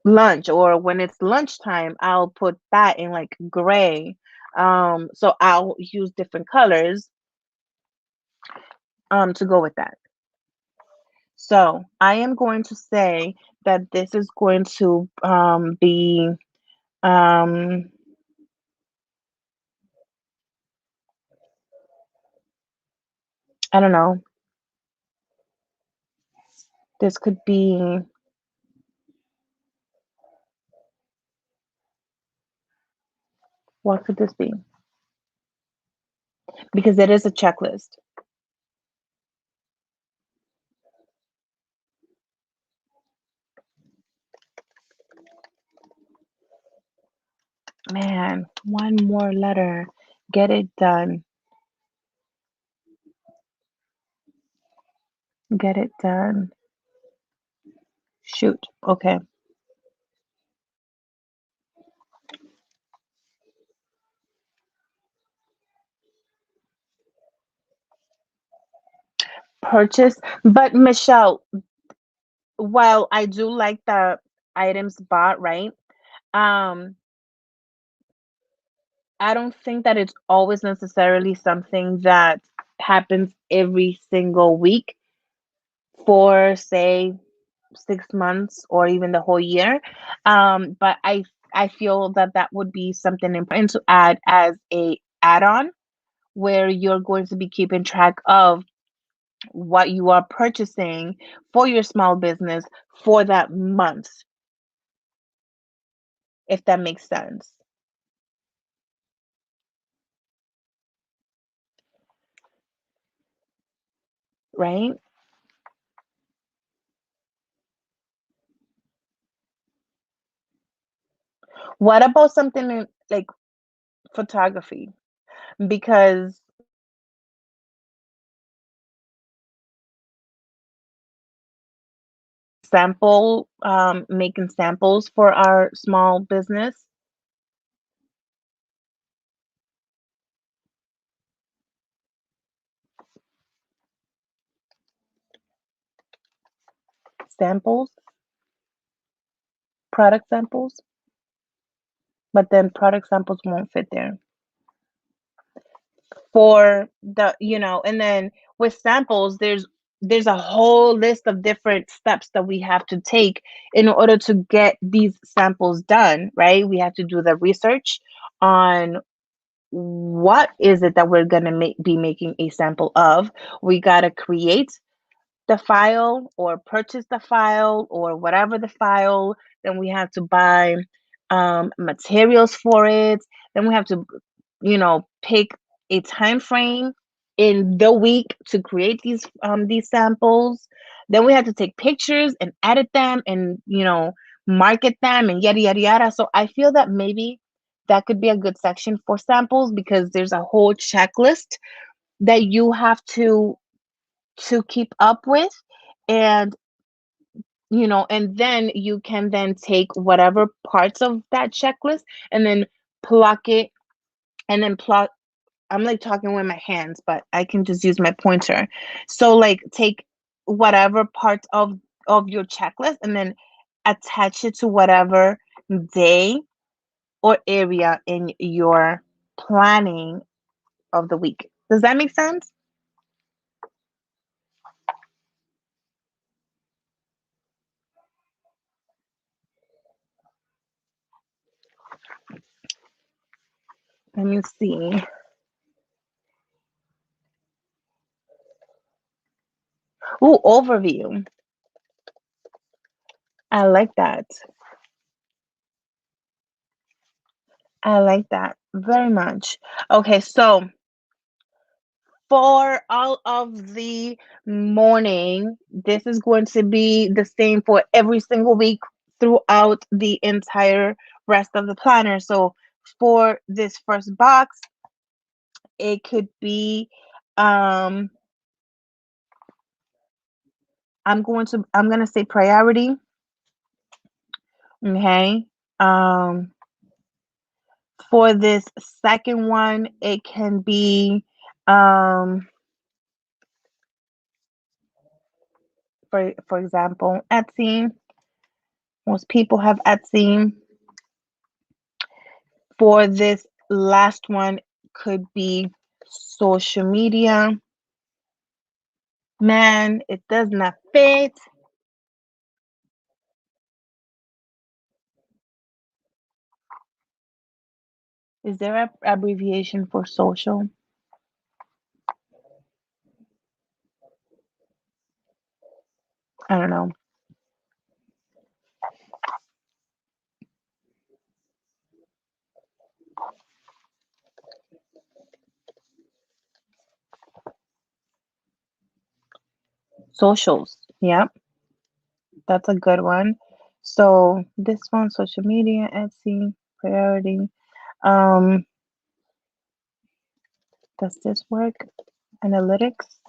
lunch, or when it's lunchtime, I'll put that in like gray. So I'll use different colors to go with that. So I am going to say that this is going to be, um, I don't know, this could be, what could this be? Because it is a checklist. Man, one more letter. Get it done. Get it done. Shoot. Okay. Purchase. But Michelle, while I do like the items bought, right? Um, I don't think that it's always necessarily something that happens every single week for, say, 6 months or even the whole year. But I feel that that would be something important to add as a add-on where you're going to be keeping track of what you are purchasing for your small business for that month, if that makes sense, right? What about something like photography? Because making samples for our small business samples, product samples, but then product samples won't fit there. For and then with samples, there's a whole list of different steps that we have to take in order to get these samples done, right? We have to do the research on what is it that we're going to be making a sample of. We got to create the file or purchase the file or whatever the file. Then we have to buy materials for it. Then we have to, pick a time frame in the week to create these samples. Then we have to take pictures and edit them and market them and yada yada yada. So I feel that maybe that could be a good section for samples because there's a whole checklist that you have to keep up with, and and then you can then take whatever parts of that checklist and then pluck it and then pluck. I'm like talking with my hands, but I can just use my pointer. So like take whatever parts of your checklist and then attach it to whatever day or area in your planning of the week. Does that make sense? Let me see. Ooh, overview. I like that. I like that very much. Okay, so for all of the morning, this is going to be the same for every single week throughout the entire rest of the planner. So for this first box, it could be um I'm going to say priority, okay? Um for this second one, it can be um for example, Etsy. Most people have Etsy. For this last one, could be social media. Man, it does not fit. Is there a abbreviation for social? I don't know. Socials. Yep, that's a good one. So this one, social media, Etsy, priority. Um, does this work? Analytics?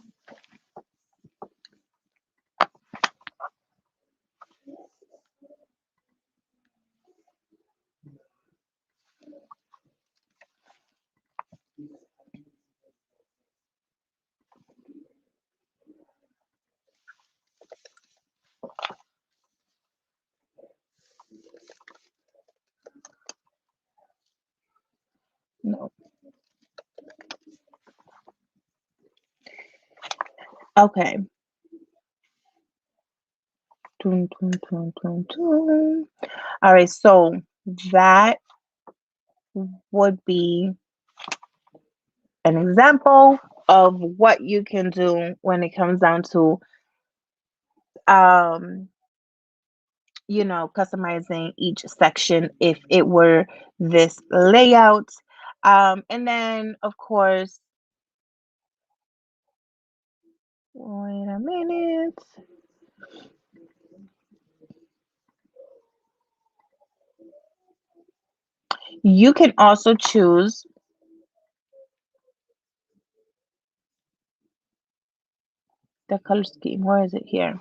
No. Okay. Dun, dun, dun, dun, dun. All right, so that would be an example of what you can do when it comes down to um customizing each section if it were this layout. And then of course, wait a minute. You can also choose the color scheme. Where is it here?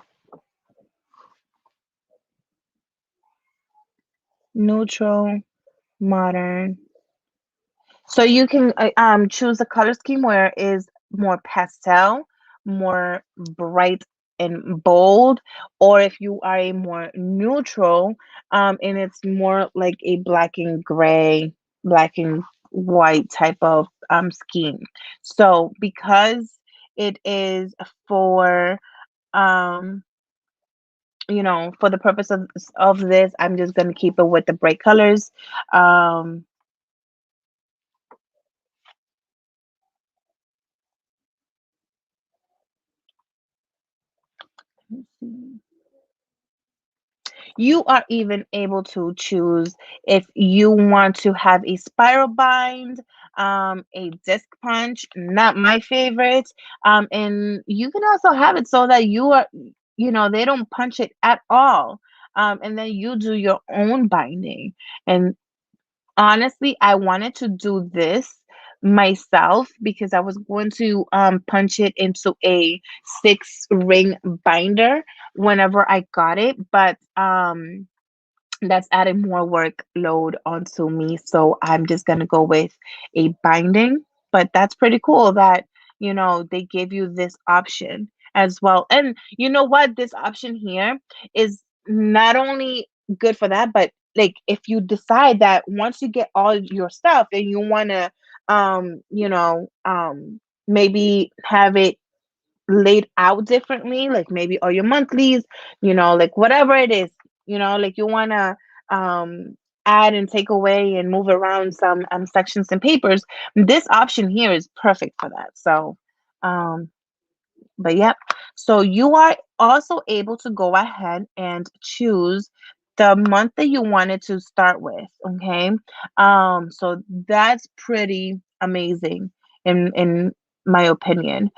Neutral, modern. So you can choose a color scheme where it is more pastel, more bright and bold, or if you are a more neutral, and it's more like a black and gray, black and white type of scheme. So because it is for um for the purpose of this, I'm just gonna keep it with the bright colors. Um, let's see. You are even able to choose if you want to have a spiral bind, a disc punch, not my favorite. And you can also have it so that they don't punch it at all. And then you do your own binding. And honestly, I wanted to do this myself because I was going to punch it into a 6 ring binder whenever I got it, but that's adding more workload onto me. So I'm just gonna go with a binding. But that's pretty cool that they give you this option as well. And you know what? This option here is not only good for that, but like if you decide that once you get all your stuff and you wanna maybe have it laid out differently, like maybe all your monthlies, like whatever it is, like you want to um add and take away and move around some sections and papers, this option here is perfect for that. So um but yep, so you are also able to go ahead and choose the month that you wanted to start with. Okay, so that's pretty amazing in my opinion.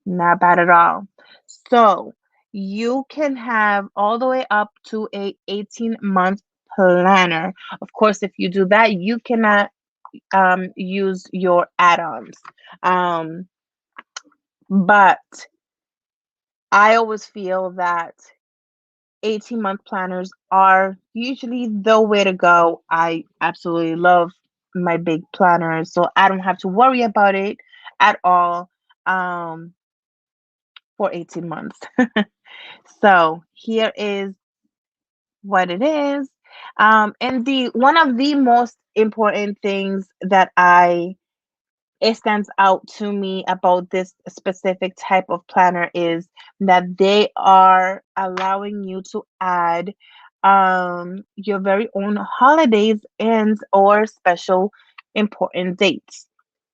Not bad at all. So you can have all the way up to a 18-month planner. Of course, if you do that, you cannot use your add-ons. Um, but I always feel that 18-month planners are usually the way to go. I absolutely love my big planners, so I don't have to worry about it at all for 18 months. So here is what it is. And the one of the most important things that I it stands out to me about this specific type of planner is that they are allowing you to add your very own holidays and or special important dates.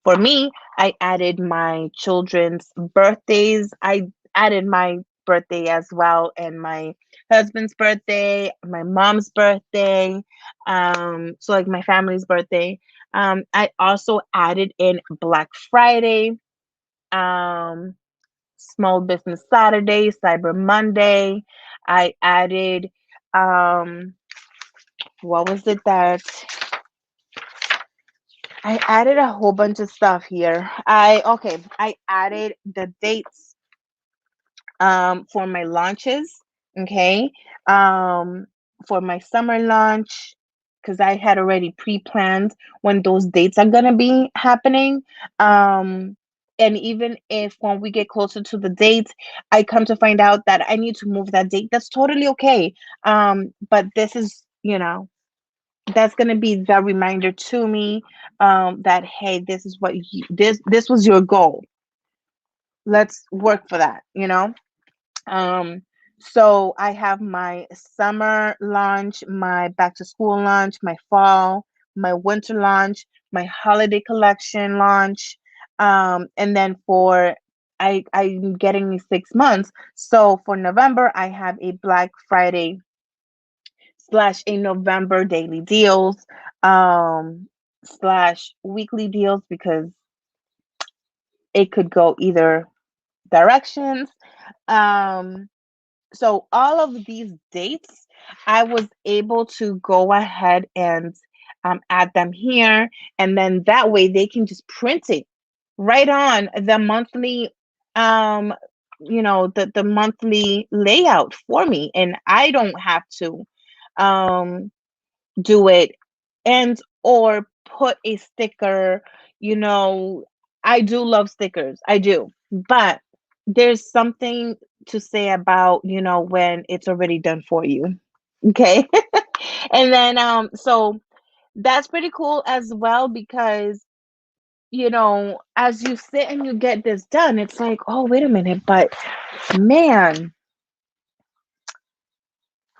For me, I added my children's birthdays. I added my birthday as well, and my husband's birthday, my mom's birthday, so like my family's birthday. I also added in Black Friday, um, Small Business Saturday, Cyber Monday. I added, um, what was it that? I added a whole bunch of stuff here. I added the dates for my launches, okay? Um for my summer launch, because I had already pre-planned when those dates are gonna be happening. Um and even if when we get closer to the date, I come to find out that I need to move that date, that's totally okay. But this is, that's gonna be the reminder to me, that hey, this is what this was your goal. Let's work for that, Um, so I have my summer launch, my back to school launch, my fall, my winter launch, my holiday collection launch, and then for I'm getting 6 months. So for November, I have a Black Friday slash a November daily deals, slash weekly deals, because it could go either directions. Um, so all of these dates, I was able to go ahead and add them here, and then that way they can just print it right on the monthly, um the monthly layout for me, and I don't have to um do it, and or put a sticker. you know I do love stickers, I do, but there's something to say about, when it's already done for you. Okay. And then so that's pretty cool as well, because as you sit and you get this done, it's like, oh, wait a minute, but man,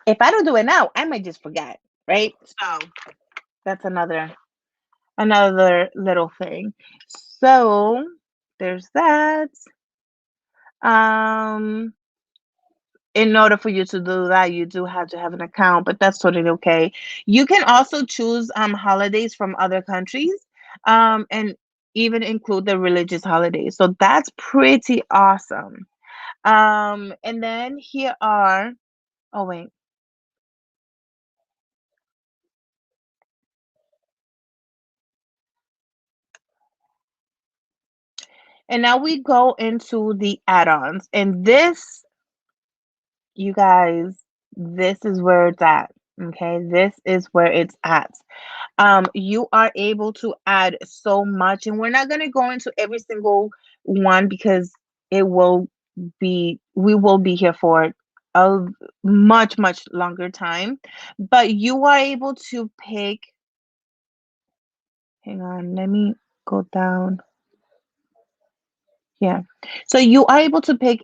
if I don't do it now, I might just forget, right? So that's another little thing. So there's that. Um, in order for you to do that, you do have to have an account, but that's totally okay. You can also choose holidays from other countries, and even include the religious holidays. So that's pretty awesome. And then here are, oh wait, and now we go into the add-ons, and this, you guys, this is where it's at. Okay, this is where it's at. You are able to add so much, and we're not going to go into every single one, because it will we will be here for a much longer time. But you are able to pick, hang on, let me go down. Yeah. So you are able to pick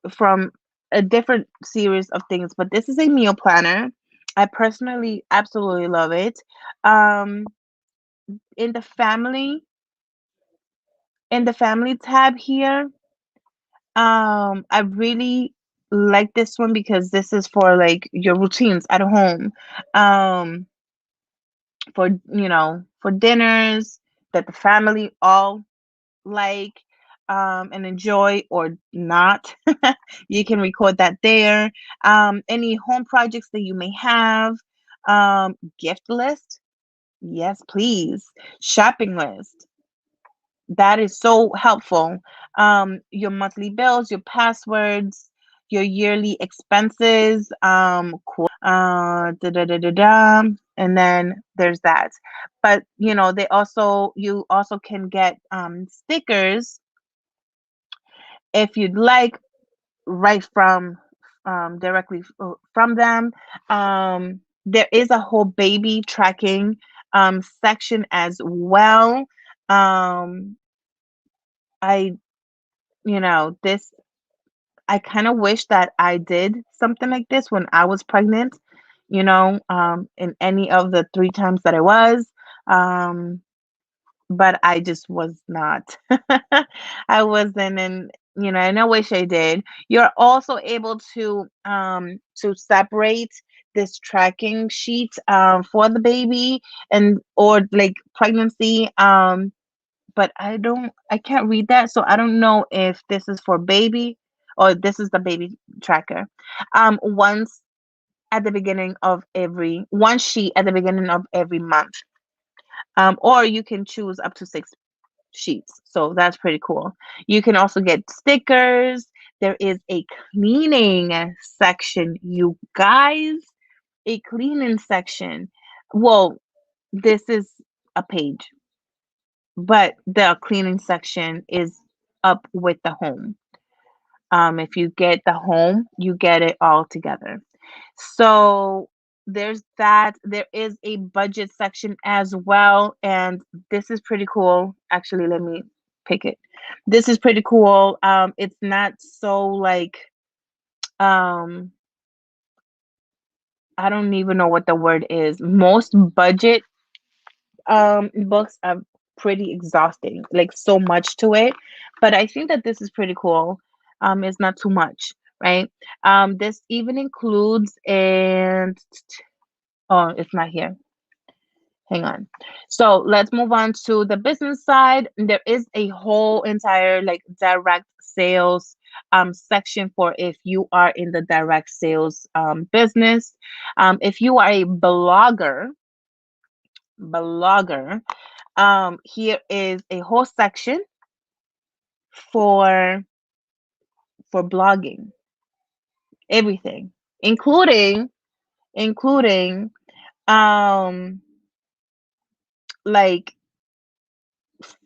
from a different series of things, but this is a meal planner. I personally absolutely love it. Um, in the family, tab here, I really like this one, because this is for like your routines at home. Um, for for dinners that the family all like, and enjoy or not. You can record that there. Any home projects that you may have, gift list, yes please, shopping list, that is so helpful. Your monthly bills, your passwords, your yearly expenses, da da da da da, and then there's that. But you also can get stickers if you'd like, right from directly from them. There is a whole baby tracking section as well. Um, I this, I kind of wish that I did something like this when I was pregnant, in any of the 3 times that I was. Um, but I just was not. I wasn't, and I wish I did. You're also able to separate this tracking sheet for the baby, and or like pregnancy. But I can't read that, so I don't know if this is for baby or this is the baby tracker. Once at the beginning of every one sheet at the beginning of every month. Or you can choose up to 6 sheets. So that's pretty cool. You can also get stickers. There is a cleaning section, you guys. A cleaning section. Well, this is a page, but the cleaning section is up with the home. If you get the home, you get it all together. So there's that. There is a budget section as well, and this is pretty cool. Actually, let me pick it. This is pretty cool. It's not so like um, I don't even know what the word is. Most budget books are pretty exhausting, like so much to it. But I think that this is pretty cool. It's not too much, right? This even includes and oh, it's not here. Hang on. So let's move on to the business side. There is a whole entire like direct sales section for if you are in the direct sales business. If you are a blogger, here is a whole section for blogging, everything, including including um like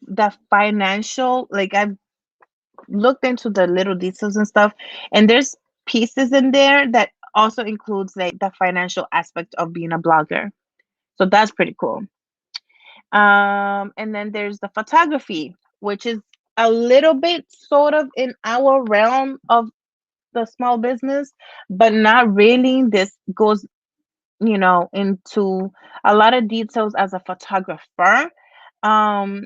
the financial, like I've looked into the little details and stuff, and there's pieces in there that also includes like the financial aspect of being a blogger. So that's pretty cool. And then there's the photography, which is a little bit sort of in our realm of the small business, but not really. This goes, into a lot of details as a photographer. Um,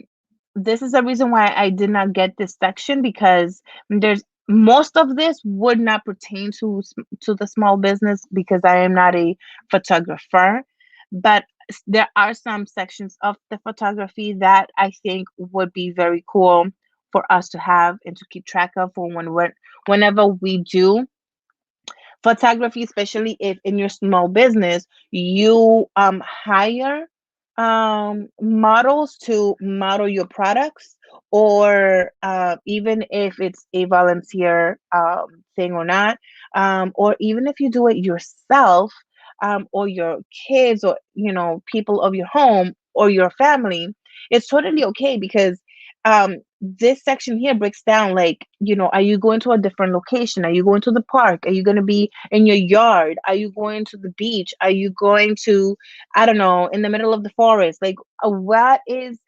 this is the reason why I did not get this section, because there's most of this would not pertain to the small business because I am not a photographer, but there are some sections of the photography that I think would be very cool for us to have and to keep track of for whenever we do photography, especially if in your small business you hire models to model your products, or even if it's a volunteer thing or not, or even if you do it yourself, or your kids, or people of your home or your family, it's totally okay, because this section here breaks down, like, are you going to a different location? Are you going to the park? Are you going to be in your yard? Are you going to the beach? Are you going to, I don't know, in the middle of the forest? Like, what is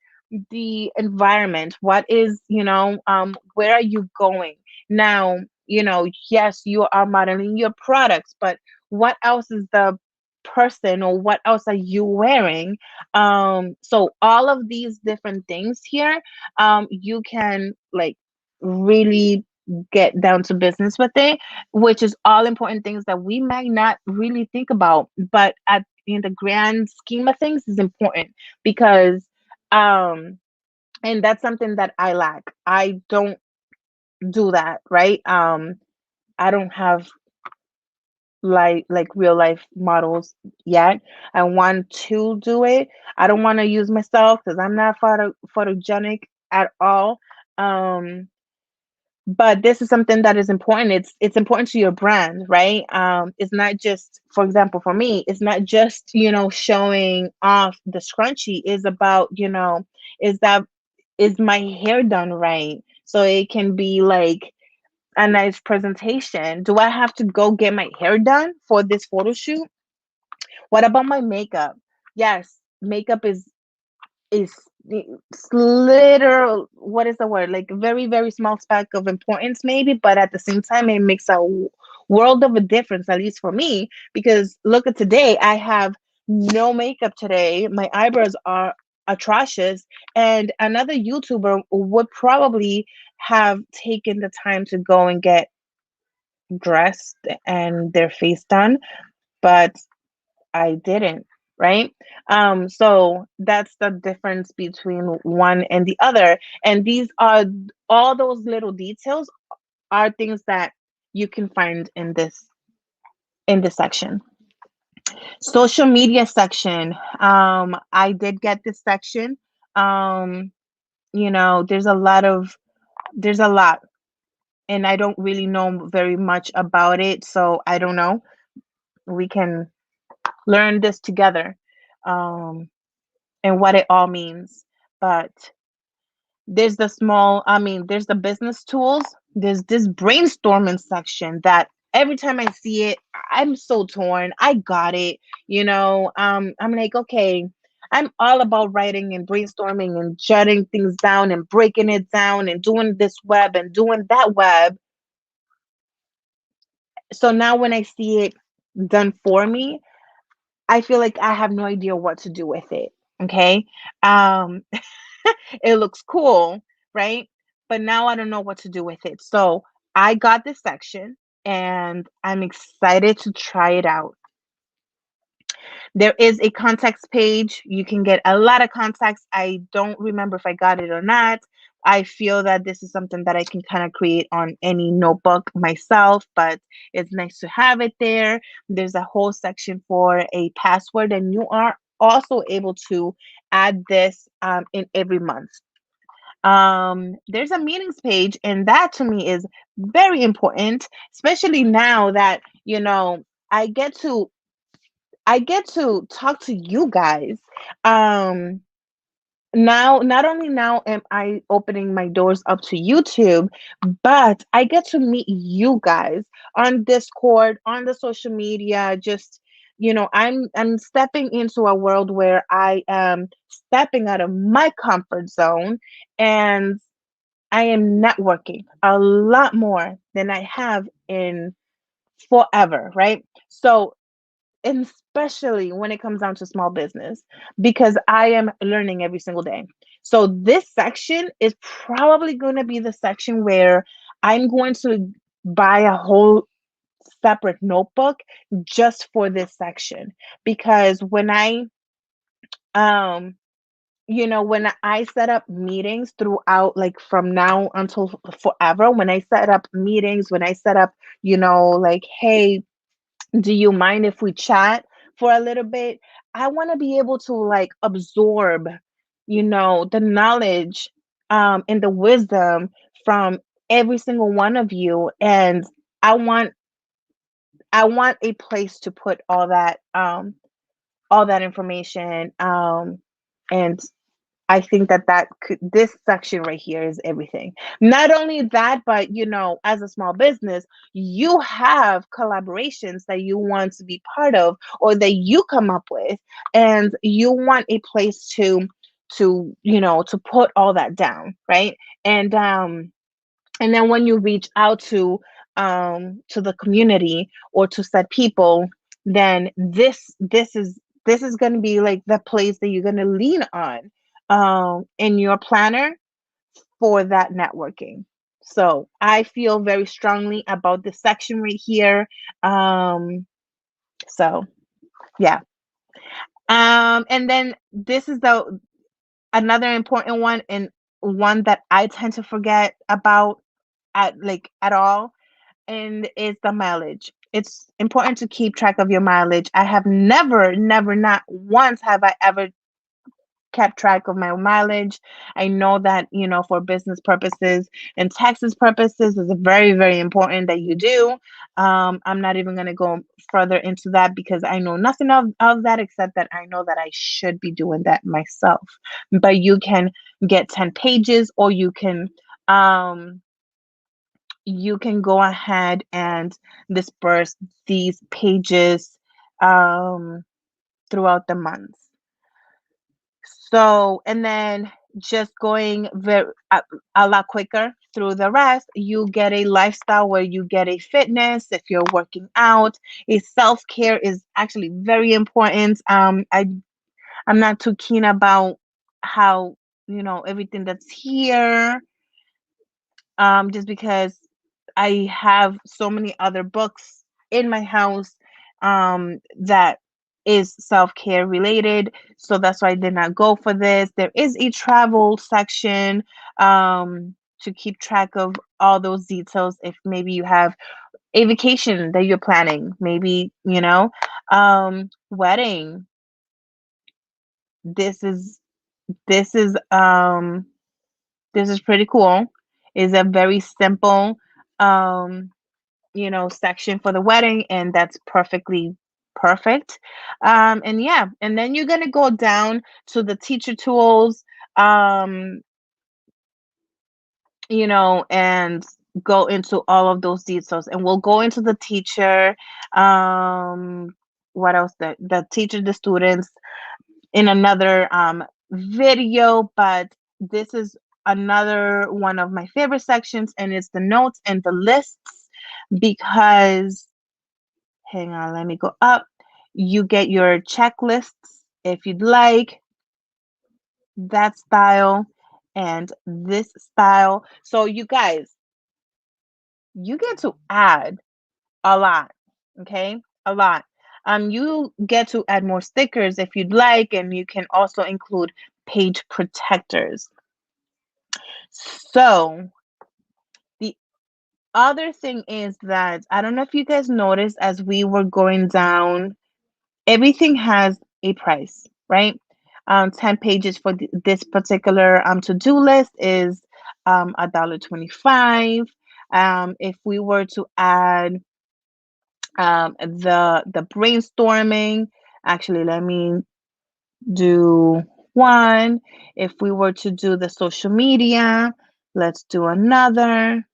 the environment? What is, where are you going? Now, yes, you are modeling your products, but what else is the person, or what else are you wearing? So all of these different things here, you can like really get down to business with it, which is all important things that we might not really think about, but in the grand scheme of things is important, because um and that's something that I lack. I don't do that, right? I don't have like real life models yet. I want to do it. I don't want to use myself because I'm not photogenic at all. Um, but this is something that is important. It's important to your brand, right? It's not just, for example, for me, it's not just showing off the scrunchie. It's about is that is my hair done right, so it can be like a nice presentation. Do I have to go get my hair done for this photo shoot? What about my makeup? Yes, makeup is literal, what is the word, like very very small speck of importance maybe, but at the same time it makes a world of a difference, at least for me, because look at today, I have no makeup today, my eyebrows are atrocious, and another YouTuber would probably have taken the time to go and get dressed and their face done, but I didn't, right? So that's the difference between one and the other. And these are all those little details are things that you can find in this section. Social media section. I did get this section. Um, there's there's a lot, and I don't really know very much about it, so I don't know. We can learn this together, um, and what it all means. But there's the business tools. There's this brainstorming section that every time I see it, I'm so torn. I got it. I'm like, okay, I'm all about writing and brainstorming and jotting things down and breaking it down and doing this web and doing that web. So now when I see it done for me, I feel like I have no idea what to do with it. Okay. Um, it looks cool, right? But now I don't know what to do with it. So I got this section and I'm excited to try it out. There is a context page. You can get a lot of context. I don't remember if I got it or not. I feel that this is something that I can kind of create on any notebook myself, but it's nice to have it there. There's a whole section for a password, and you are also able to add this in every month. There's a meetings page, and that to me is very important, especially now that I get to talk to you guys. Um, Now, not only now am I opening my doors up to YouTube, but I get to meet you guys on Discord, on the social media. Just, I'm stepping into a world where I am stepping out of my comfort zone, and I am networking a lot more than I have in forever, right? So, and especially when it comes down to small business, because I am learning every single day. So this section is probably going to be the section where I'm going to buy a whole separate notebook just for this section, because um when I set up meetings throughout, like from now until forever, when I set up meetings, when I set up, like, hey, do you mind if we chat for a little bit? I want to be able to like absorb, the knowledge and the wisdom from every single one of you. And I want I want a place to put all that information. And I think this section right here is everything. Not only that, but as a small business, you have collaborations that you want to be part of or that you come up with, and you want a place to put all that down, right? And then when you reach out to the community or to said people, then this is going to be like the place that you're going to lean on in your planner for that networking. So I feel very strongly about this section right here. So yeah. And then this is the another important one, and one that I tend to forget about at all, and is the mileage. It's important to keep track of your mileage. I have never, not once have I ever kept track of my mileage. I know that, for business purposes and taxes purposes, it's very, very important that you do. I'm not even going to go further into that because I know nothing of that, except that I know that I should be doing that myself. But you can get 10 pages, or um, you can go ahead and disperse these pages um, throughout the month. So, and then just going a lot quicker through the rest, you get a lifestyle where you get a fitness if you're working out. A self-care is actually very important. I'm not too keen about how, everything that's here, just because I have so many other books in my house that is self-care related. So that's why I did not go for this. There is a travel section to keep track of all those details. If maybe you have a vacation that you're planning, maybe, wedding. This is this is um this is pretty cool. Is a very simple um section for the wedding, and that's perfectly perfect. And yeah, and then you're gonna go down to the teacher tools, um, and go into all of those details. And we'll go into the teacher, what else? The teacher, the students in another video, but this is another one of my favorite sections, and it's the notes and the lists because, hang on, let me go up. You get your checklists if you'd like, that style and this style. So, you guys, you get to add a lot, okay? A lot. You get to add more stickers if you'd like, and you can also include page protectors. So, the other thing is that I don't know if you guys noticed as we were going down, everything has a price, right? 10 pages for this particular to-do list is $1.25. If we were to add the brainstorming, actually, let me do one. If we were to do the social media, let's do another.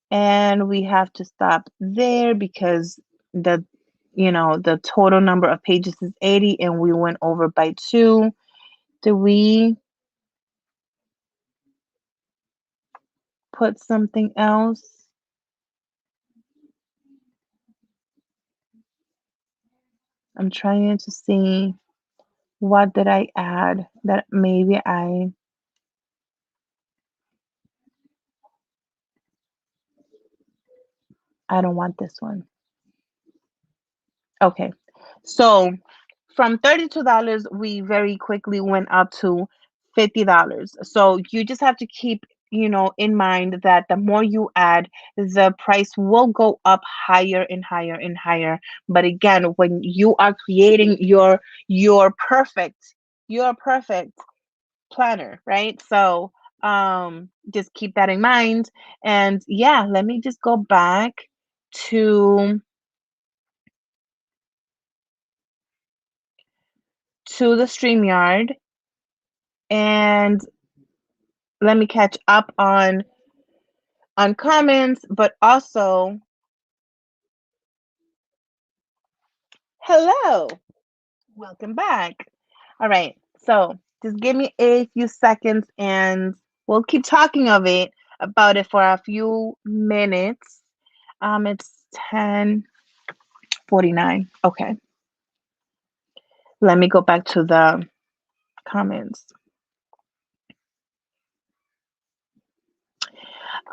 And we have to stop there because the the total number of pages is 80 and we went over by 2. Do we put something else? I'm trying to see what did I add that maybe I don't want this one. Okay. So from $32, we very quickly went up to $50. So you just have to keep, in mind that the more you add, the price will go up higher and higher and higher. But again, when you are creating your perfect planner, right? So just keep that in mind. And yeah, let me just go back to the StreamYard, and let me catch up on comments, but also hello, welcome back. All right, so just give me a few seconds, and we'll keep talking about it for a few minutes. It's 10:49. Okay, let me go back to the comments.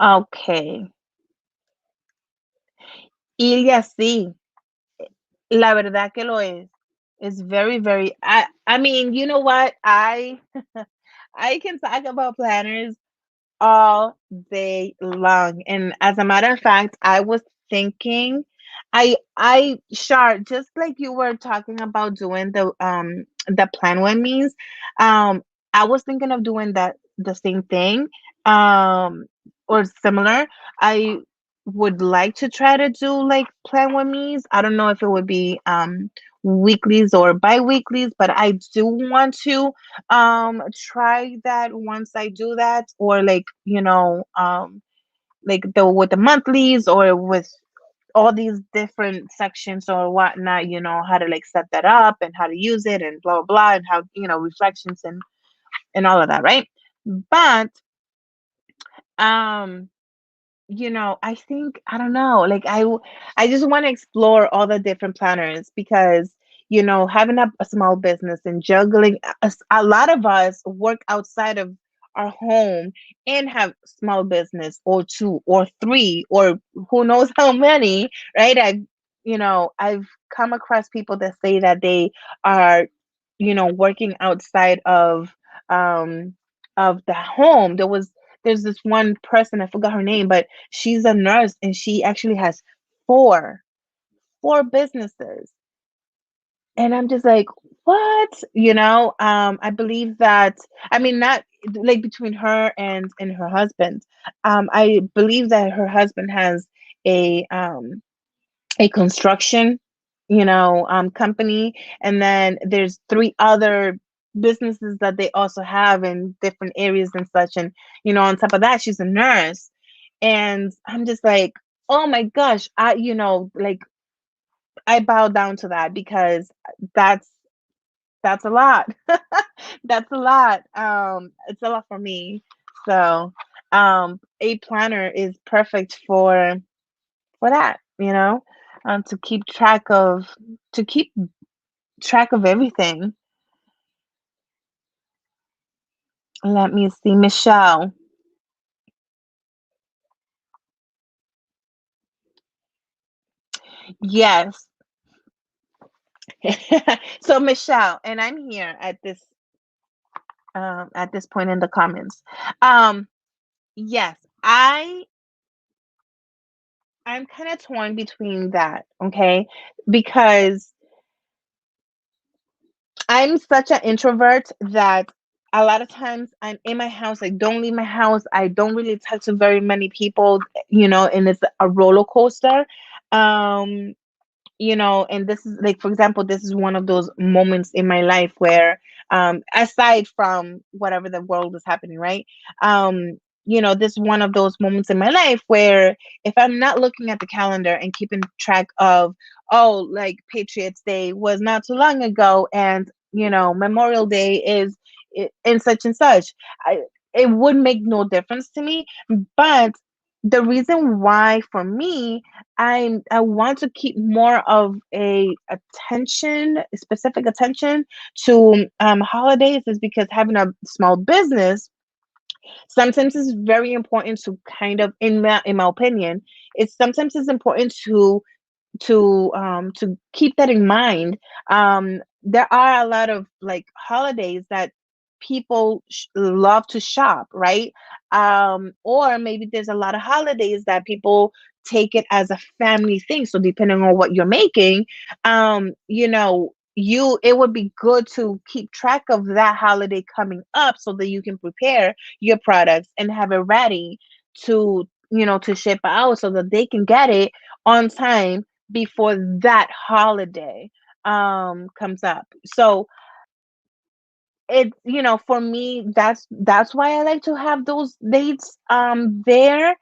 Okay, Ilia, sí, la verdad que lo es. It's very, very. I mean, you know what? I can talk about planners all day long. And as a matter of fact, I was thinking, I sure, just like you were talking about doing the plan with means, I was thinking of doing that the same thing, or similar. I would like to try to do like plan with me's. I don't know if it would be weeklies or bi-weeklies, but I do want to try that once I do that, or like like the with the monthlies or with all these different sections or whatnot, how to like set that up and how to use it and blah blah blah, and how reflections and all of that, right? But um I think, I don't know, like I just want to explore all the different planners because having a small business and juggling, a lot of us work outside of our home and have small business or two or three or who knows how many, right? I've come across people that say that they are working outside um of the home. There was there's this one person, I forgot her name, but she's a nurse and she actually has four, four businesses. And I'm just like, what? I believe that, I mean, not like between her and her husband. I believe that her husband has a construction, company, and then there's three other businesses that they also have in different areas and such. And on top of that, she's a nurse, and I'm just like, oh my gosh, like I bow down to that because that's that's a lot. That's a lot. It's a lot for me. So, a planner is perfect for that, to keep track of everything. Let me see, Michelle. Yes. So Michelle, and I'm here at this point in the comments. Um, yes, I'm kind of torn between that, okay? Because I'm such an introvert that a lot of times I'm in my house. I don't leave my house. I don't really talk to very many people, and it's a roller coaster. Um, and this is like, for example, this is one of those moments in my life where, aside from whatever the world is happening, right? This is one of those moments in my life where if I'm not looking at the calendar and keeping track of, oh, like Patriots Day was not too long ago, and Memorial Day is in such and such, it would make no difference to me. But the reason why for me, I want to keep more of a specific attention to holidays is because having a small business sometimes it's very important to kind of, in my opinion, it's important to keep that in mind. There are a lot of like holidays that people love to shop, right? Or maybe there's a lot of holidays that people take it as a family thing. So depending on what you're making, it would be good to keep track of that holiday coming up so that you can prepare your products and have it ready to ship out so that they can get it on time before that holiday comes up. So for me, that's why I like to have those dates there.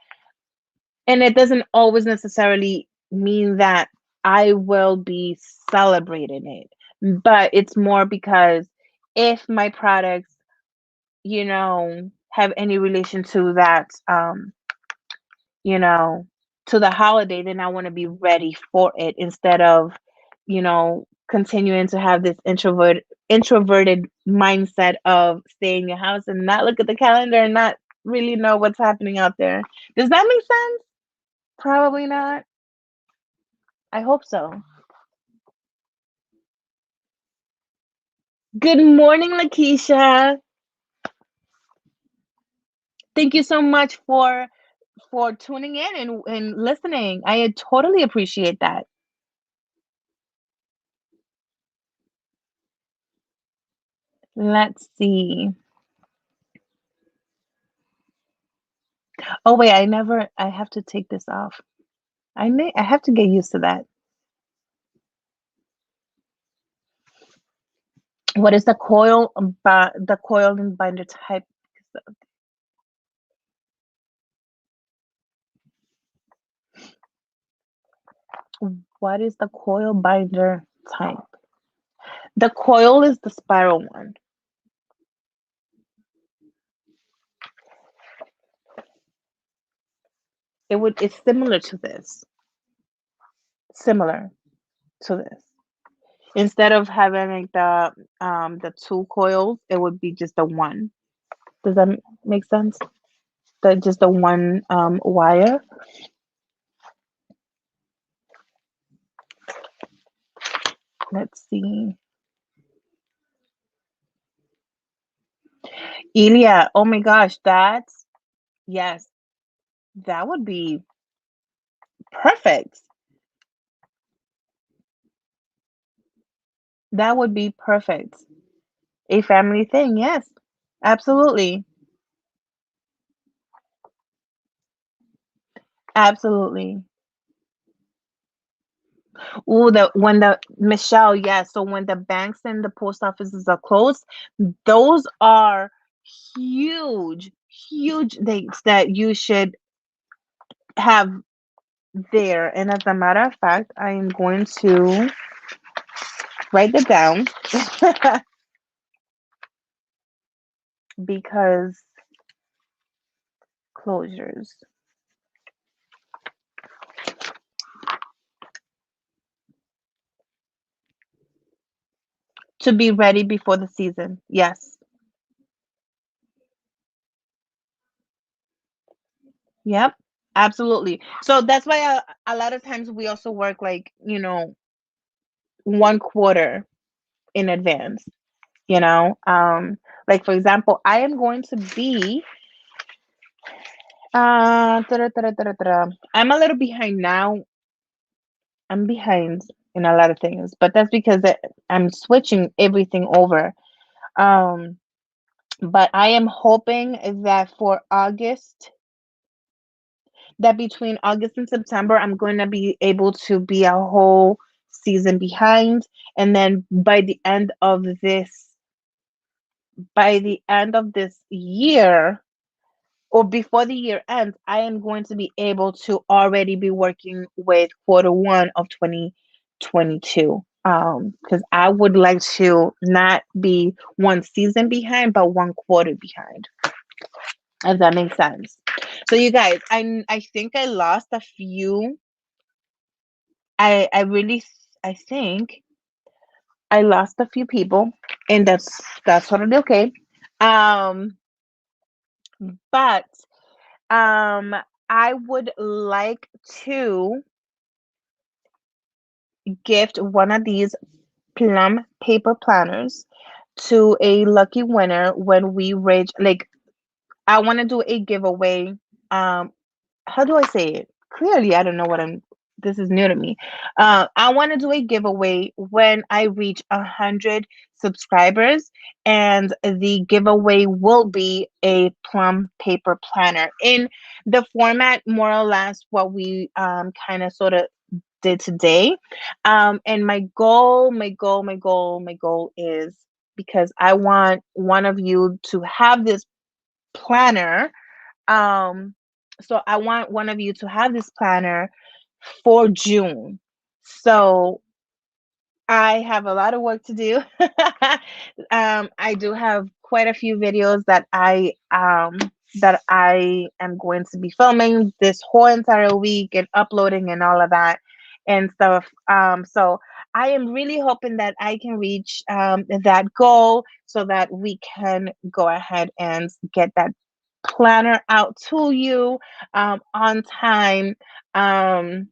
And it doesn't always necessarily mean that I will be celebrating it, but it's more because if my products have any relation to that, you know, to the holiday, then I want to be ready for it instead of, continuing to have this introverted mindset of stay in your house and not look at the calendar and not really know what's happening out there. Does that make sense? Probably not. I hope so. Good morning, Lakeisha. Thank you so much for tuning in and listening. I totally appreciate that. Let's see. Oh wait, I have to take this off. I have to get used to that. What is the coil and binder type? What is the coil binder type? The coil is the spiral one. It's similar to this. Similar to this. Instead of having like the two coils, it would be just the one. Does that make sense? Just the one wire. Let's see. Ilya, oh my gosh, that's Yes, that would be perfect. That would be perfect. A family thing, yes. Absolutely. Absolutely. Oh, the when the Michelle, yes. So when the banks and the post offices are closed, those are huge, huge dates that you should have there. And as a matter of fact, I am going to write it down because closures to be ready before the season. Yes. Yep. Absolutely. So that's why a lot of times we also work like, 1 quarter in advance, you know. Like for example, I am going to be I'm a little behind now. I'm behind in a lot of things, but that's because I'm switching everything over. Um, but I am hoping that for August, that between August and September, I'm going to be able to be a whole season behind. And then by the end of this year, or before the year ends, I am going to be able to already be working with quarter 1 of 2022. Because I would like to not be 1 season behind, but 1 quarter behind, if that makes sense. So you guys, I think I lost a few. I really I think I lost a few people, and that's totally okay. Um, but um, I would like to gift one of these Plum paper planners to a lucky winner when we reach, like, I want to do a giveaway. Um, how do I say it? Clearly, I don't know what I'm. This is new to me. I want to do a giveaway when I reach 100 subscribers, and the giveaway will be a Plum paper planner in the format, more or less, what we kind of sort of did today. And my goal is, because I want one of you to have this planner. um, so I want one of you to have this planner for June. So I have a lot of work to do. I do have quite a few videos that I am going to be filming this whole entire week and uploading and all of that and stuff. So I am really hoping that I can reach that goal so that we can go ahead and get that planner out to you on time. Um,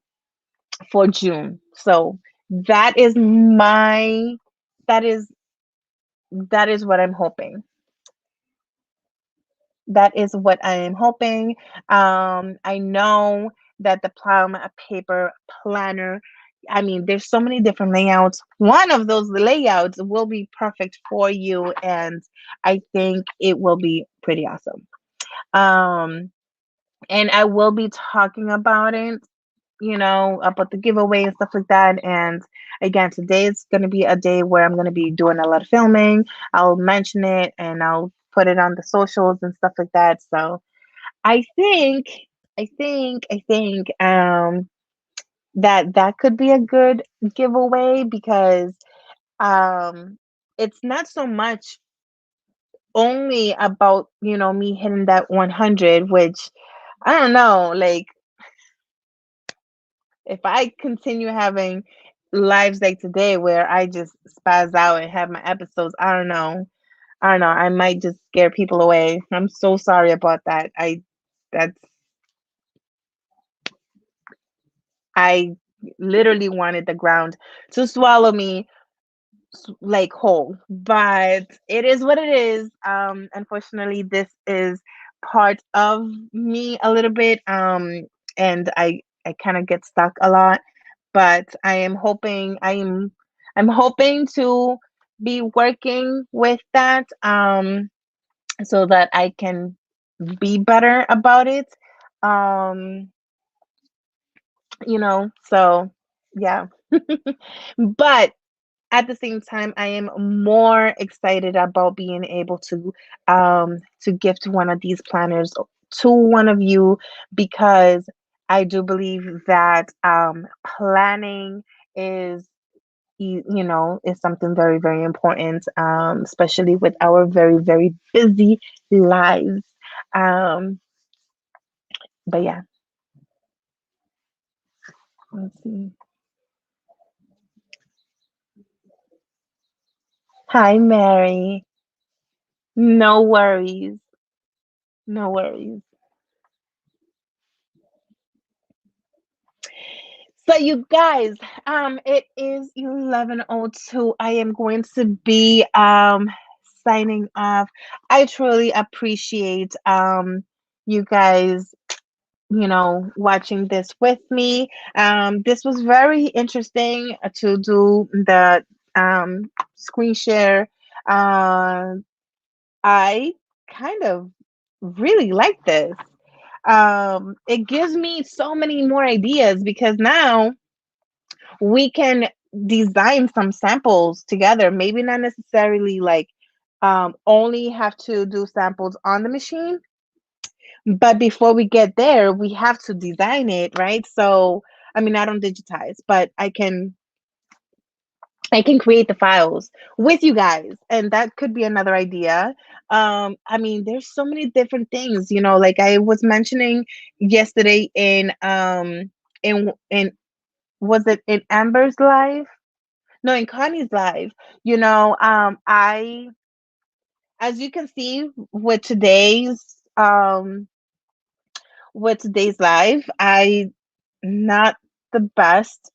for June. So that is my that is that is what I'm hoping. That is what I am hoping. I know that the Plum paper planner, I mean, there's so many different layouts. One of those layouts will be perfect for you, and I think it will be pretty awesome. Um, and I will be talking about it, about the giveaway and stuff like that. And again, today is going to be a day where I'm going to be doing a lot of filming. I'll mention it and I'll put it on the socials and stuff like that. So I think, I think that could be a good giveaway because um, it's not so much only about, me hitting that 100, which I don't know, like, if I continue having lives like today where I just spaz out and have my episodes, I don't know. I don't know. I might just scare people away. I'm so sorry about that. That's I literally wanted the ground to swallow me like whole, but it is what it is. Unfortunately, this is part of me a little bit, and I kind of get stuck a lot. But I'm hoping to be working with that, so that I can be better about it. Um, so yeah. But at the same time, I am more excited about being able to gift one of these planners to one of you, because I do believe that planning is is something very, very important, especially with our very, very busy lives. Um, but yeah, let's see. Hi, Mary. No worries. No worries. So you guys, it is 11:02. I am going to be signing off. I truly appreciate you guys, watching this with me. This was very interesting to do the screen share. Uh, I kind of really like this. It gives me so many more ideas, because now we can design some samples together. Maybe not necessarily like only have to do samples on the machine, but before we get there, we have to design it, right? So, I mean, I don't digitize, but I can create the files with you guys, and that could be another idea. I mean, there's so many different things, like I was mentioning yesterday in was it in Amber's live? No, in Connie's live. I as you can see with today's live, I not the best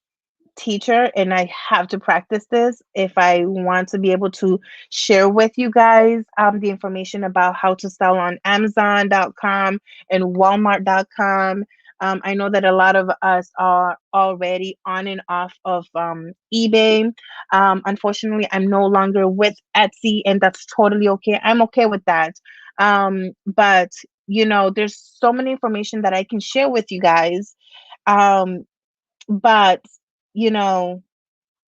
teacher, and I have to practice this if I want to be able to share with you guys the information about how to sell on Amazon.com and Walmart.com. I know that a lot of us are already on and off of eBay. Unfortunately, I'm no longer with Etsy, and that's totally okay. I'm okay with that. But there's so many information that I can share with you guys. Um, but you know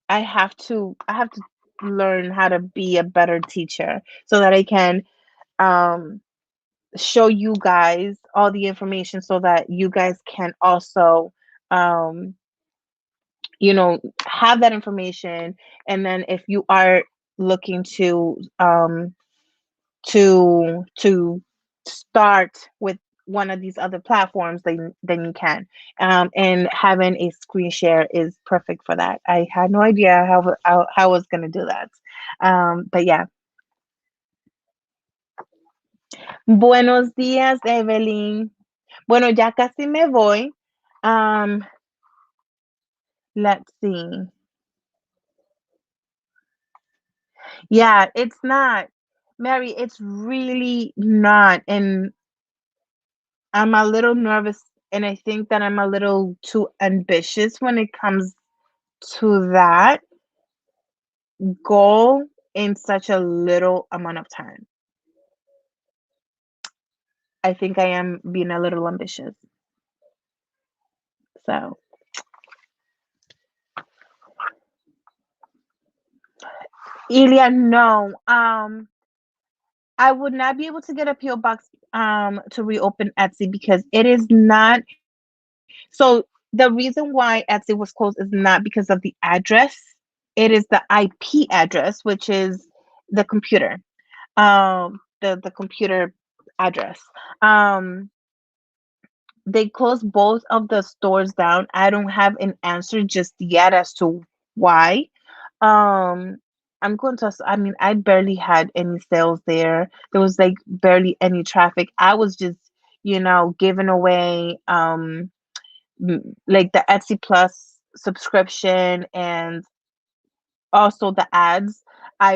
I have to learn how to be a better teacher, so that I can um show you guys all the information, so that you guys can also um have that information. And then if you are looking to start with one of these other platforms, then you can. And having a screen share is perfect for that. I had no idea how I was going to do that. But yeah. Buenos días, Evelyn. Bueno, ya casi me voy. Um, let's see. Yeah, it's not. Mary, it's really not. And I'm a little nervous, and I think that I'm a little too ambitious when it comes to that goal in such a little amount of time. I think I am being a little ambitious. So, Ilya, no. I would not be able to get a PO box to reopen Etsy, because it is not. So the reason why Etsy was closed is not because of the address. It is the IP address, which is the computer. The computer address. Um, they closed both of the stores down. I don't have an answer just yet as to why. Um, I mean, I barely had any sales there. There was like barely any traffic. I was just, giving away like the Etsy Plus subscription, and also the ads. I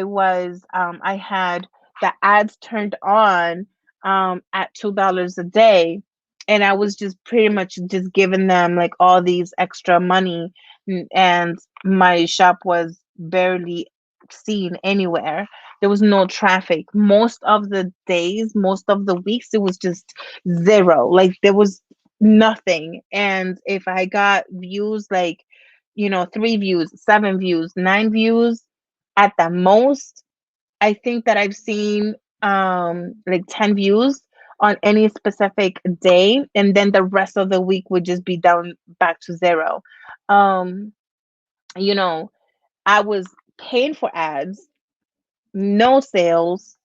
had the ads turned on at $2 a day. And I was just pretty much just giving them like all these extra money, and my shop was barely seen anywhere. There was no traffic. Most of the days, most of the weeks, it was just zero. Like there was nothing. And if I got views, like, 3 views, 7 views, 9 views at the most, I think that I've seen like 10 views on any specific day, and then the rest of the week would just be down back to zero. Um, you know, I was paying for ads, no sales,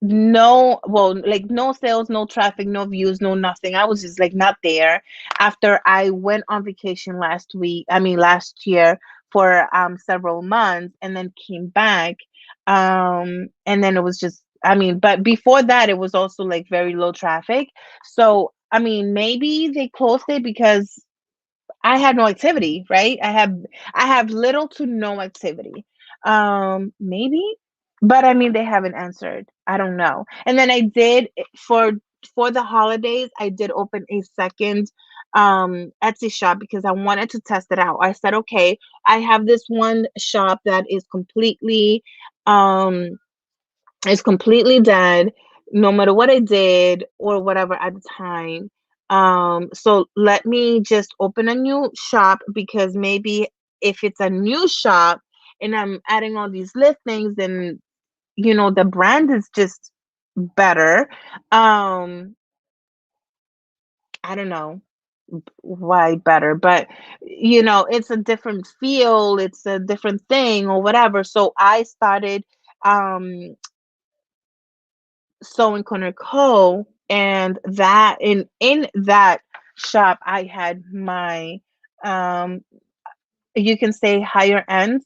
no, well, like no sales, no traffic, no views, no nothing. I was just like not there. After I went on vacation last year for several months, and then came back. And then it was just, but before that it was also like very low traffic. So maybe they closed it because I had no activity, right? I have little to no activity. Maybe, but they haven't answered. I don't know. And then I did for the holidays, I did open a second Etsy shop because I wanted to test it out. I said, okay, I have this one shop that um is completely dead, no matter what I did or whatever at the time. So let me just open a new shop, because maybe if it's a new shop and I'm adding all these listings, then the brand is just better. Um, I don't know why better, but it's a different feel, it's a different thing or whatever. So I started um Sewing Corner Co. And that in that shop I had my um you can say higher end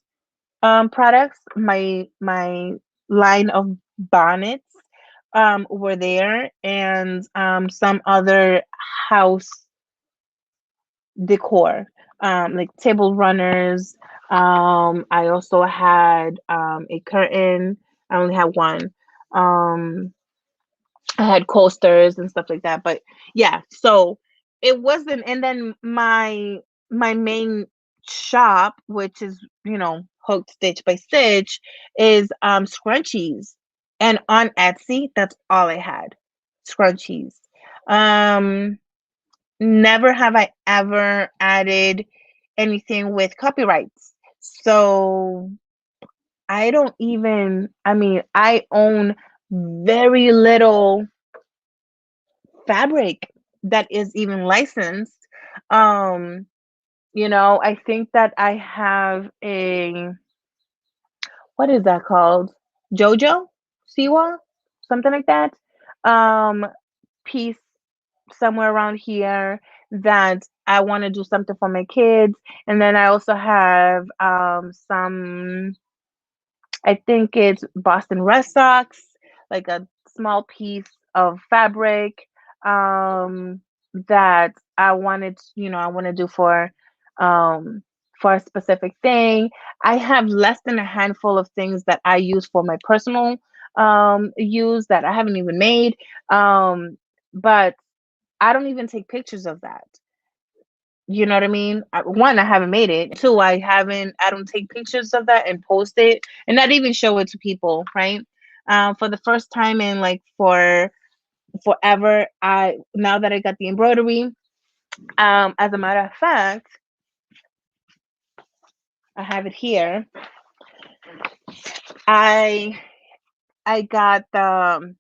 products. My line of bonnets were there, and some other house decor, like table runners. I also had a curtain. I only had one. Um I had coasters and stuff like that. But yeah, so it wasn't. And then my main shop, which is hooked stitch by stitch, is scrunchies. And on Etsy, that's all I had, scrunchies. Um, Never have I ever added anything with copyrights. So I don't even. I own very little fabric that is even licensed. Um, I think that I have a, what is that called? Jojo? Siwa? Something like that. Um, Piece somewhere around here that I want to do something for my kids. And then I also have some, I think it's Boston Red Sox, like a small piece of fabric um, that I want to do for a specific thing. I have less than a handful of things that I use for my personal use that I haven't even made. But I don't even take pictures of that. You know what I mean? One, I haven't made it. Two, I don't take pictures of that and post it and not even show it to people, right? For the first time in like for forever, now that I got the embroidery, as a matter of fact, I have it here. I I got the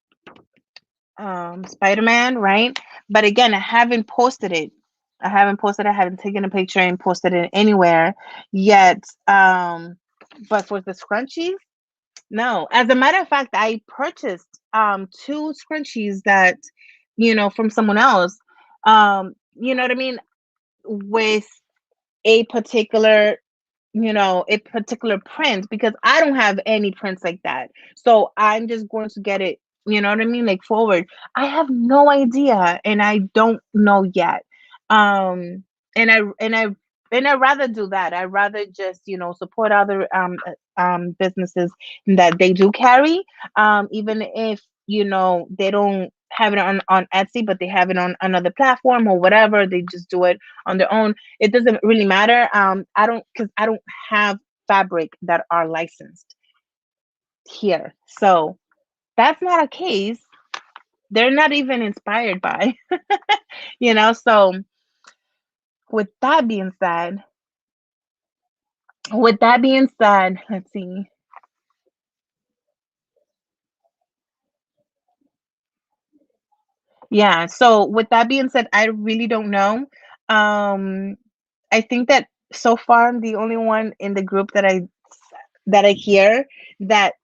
Spider-Man, right? But again, I haven't posted it. I haven't taken a picture and posted it anywhere yet. But for the scrunchies, no. As a matter of fact, I purchased two scrunchies that, from someone else. You know what I mean? With a particular a particular print, because I don't have any prints like that. So I'm just going to get it, you know what I mean? Like forward. I have no idea, and I don't know yet. Um and I rather do that. I rather just, support other businesses that they do carry, even if, they don't have it on Etsy, but they have it on another platform or whatever. They just do it on their own. It doesn't really matter. I don't because I don't have fabric that are licensed here. So that's not a case. They're not even inspired by, So with that being said, let's see. Yeah. So with that being said, I really don't know. Um, I think that so far I'm the only one in the group that I hear that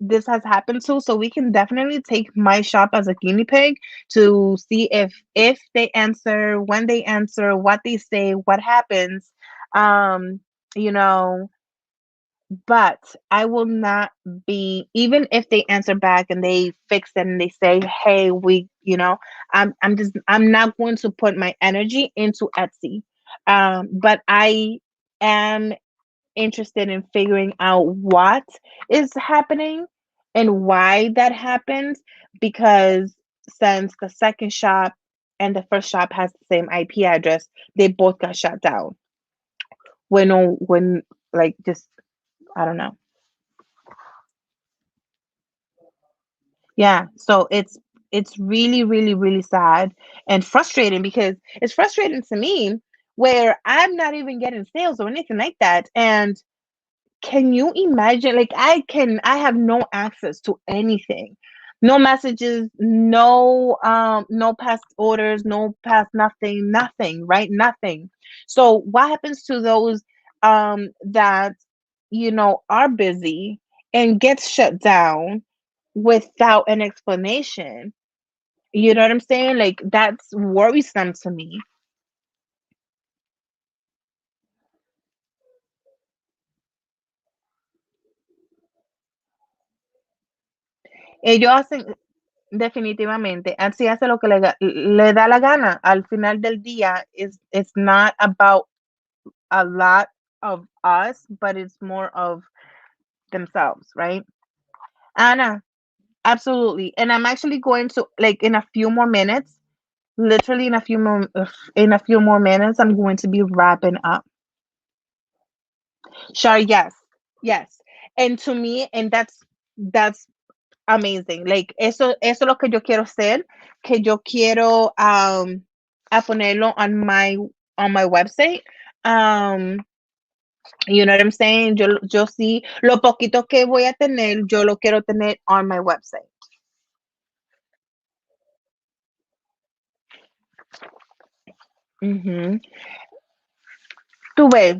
this has happened to. So we can definitely take my shop as a guinea pig to see if they answer, when they answer, what they say, what happens. Um, you know, but I will not be, even if they answer back and they fix it and they say, "Hey, I'm not going to put my energy into Etsy." But I am interested in figuring out what is happening and why that happens, because since the second shop and the first shop has the same IP address, they both got shut down. When like just I don't know. Yeah, so it's really, really, really sad and frustrating, because it's frustrating to me where I'm not even getting sales or anything like that. And can you imagine? Like I have no access to anything. No messages, no past orders, no past nothing, right? Nothing. So what happens to those that are busy and gets shut down without an explanation? You know what I'm saying? Like that's worrisome to me. Ellos hacen, definitivamente, así hace lo que le da la gana. Al final del día, it's not about a lot of us, but it's more of themselves, right? Anna, absolutely. And I'm actually going to, like, in a few more minutes, literally in a few more minutes, I'm going to be wrapping up. Sure, yes. Yes. And to me, and that's amazing. Like eso es lo que yo quiero hacer, que yo quiero a ponerlo on my website. Um, you know what I'm saying? Yo sí, lo poquito que voy a tener, yo lo quiero tener on my website. Mhm. Tú ves.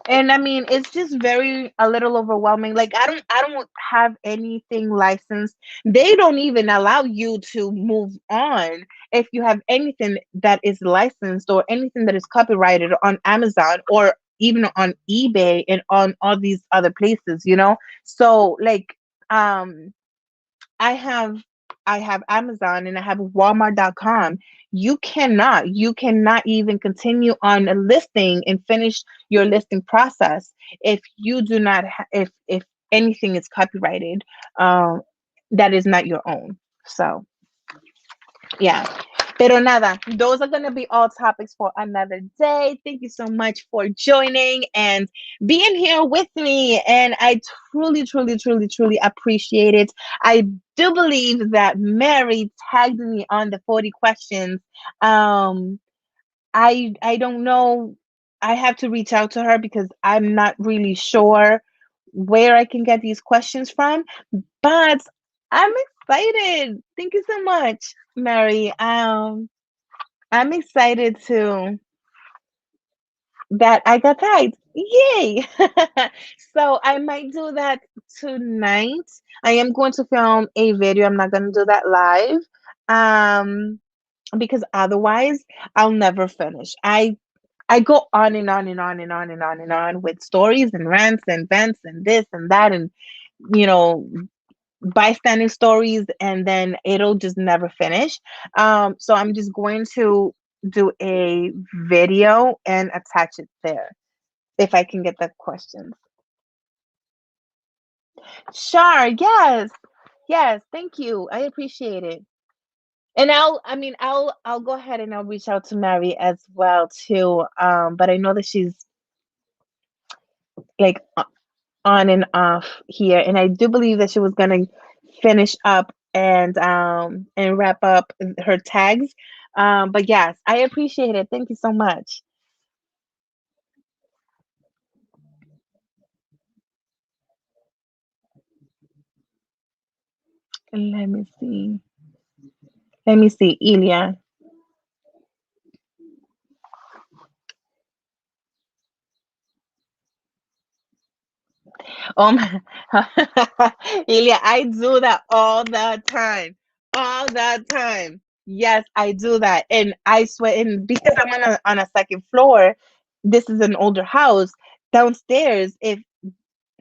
And I mean, it's just very a little overwhelming. Like I don't have anything licensed. They don't even allow you to move on if you have anything that is licensed or anything that is copyrighted on Amazon or even on eBay and on all these other places. So like um I have I have Amazon and I have Walmart.com. You cannot even continue on a listing and finish your listing process if you do not if anything is copyrighted, um, that is not your own. So yeah. Pero nada, those are going to be all topics for another day. Thank you so much for joining and being here with me. And I truly, truly, truly, truly appreciate it. I do believe that Mary tagged me on the 40 questions. Um, I don't know. I have to reach out to her because I'm not really sure where I can get these questions from, but I'm excited. Thank you so much, Mary. I'm excited to that I got tagged. Yay! So I might do that tonight. I am going to film a video. I'm not going to do that live. Because otherwise I'll never finish. I go on and on and on and on and on and on with stories and rants and vents and this and that and you know bystander stories, and then it'll just never finish. So I'm just going to do a video and attach it there if I can get the questions. Sure, yes. Yes, thank you. I appreciate it. And I'll go ahead and I'll reach out to Mary as well too. But I know that she's like on and off here, and I do believe that she was gonna finish up and wrap up her tags. But yes, I appreciate it. Thank you so much. Let me see. Let me see, Ilya. Oh my, Ilya, I do that all the time, all the time. Yes, I do that, and I swear, and because I'm on a second floor, this is an older house. Downstairs, if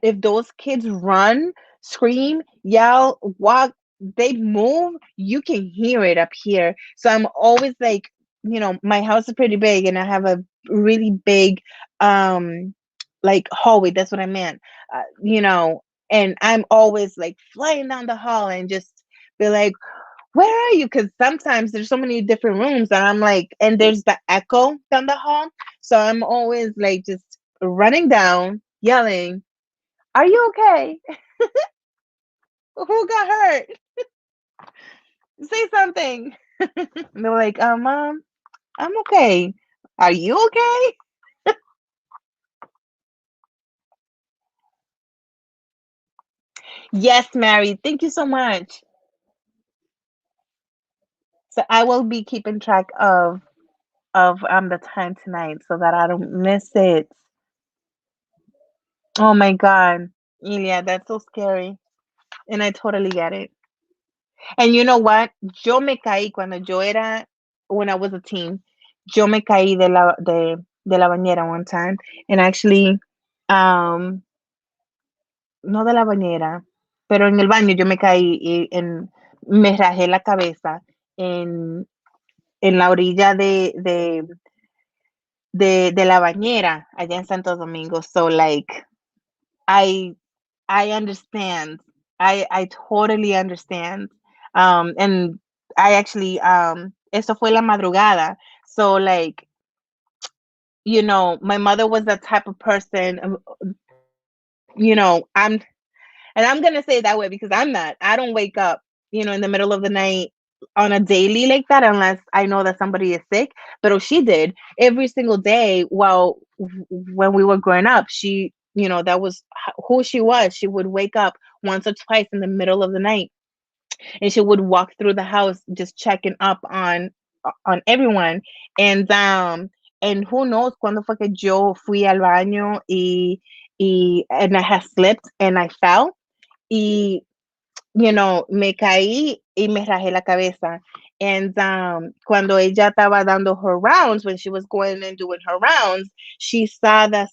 those kids run, scream, yell, walk, they move, you can hear it up here. So I'm always like, my house is pretty big and I have a really big like hallway. That's what I meant. And I'm always like flying down the hall and just be like, where are you? Because sometimes there's so many different rooms and I'm like, and there's the echo down the hall. So I'm always like just running down, yelling, are you okay? Who got hurt? Say something. And they're like, Mom, I'm okay. Are you okay? Yes, Mary. Thank you so much. So I will be keeping track of the time tonight so that I don't miss it. Oh my God. Yeah, that's so scary. And I totally get it. And you know what? Yo me caí cuando yo era, when I was a teen. Yo me caí de la bañera one time. And actually, um, no de la bañera, pero en el baño yo me caí me rajé la cabeza en, en la orilla de la bañera allá en Santo Domingo. So like I I understand. I totally understand. And I actually eso fue la madrugada. So like, my mother was the type of person, I'm and I'm gonna say it that way because I'm not. I don't wake up, in the middle of the night on a daily like that unless I know that somebody is sick. But she did every single day while when we were growing up. That was who she was. She would wake up once or twice in the middle of the night, and she would walk through the house just checking up on everyone. And who knows cuando fue que yo fui al baño and I had slipped and I fell y me caí y me rajé la cabeza. And cuando ella estaba dando her rounds, when she was going and doing her rounds, she saw the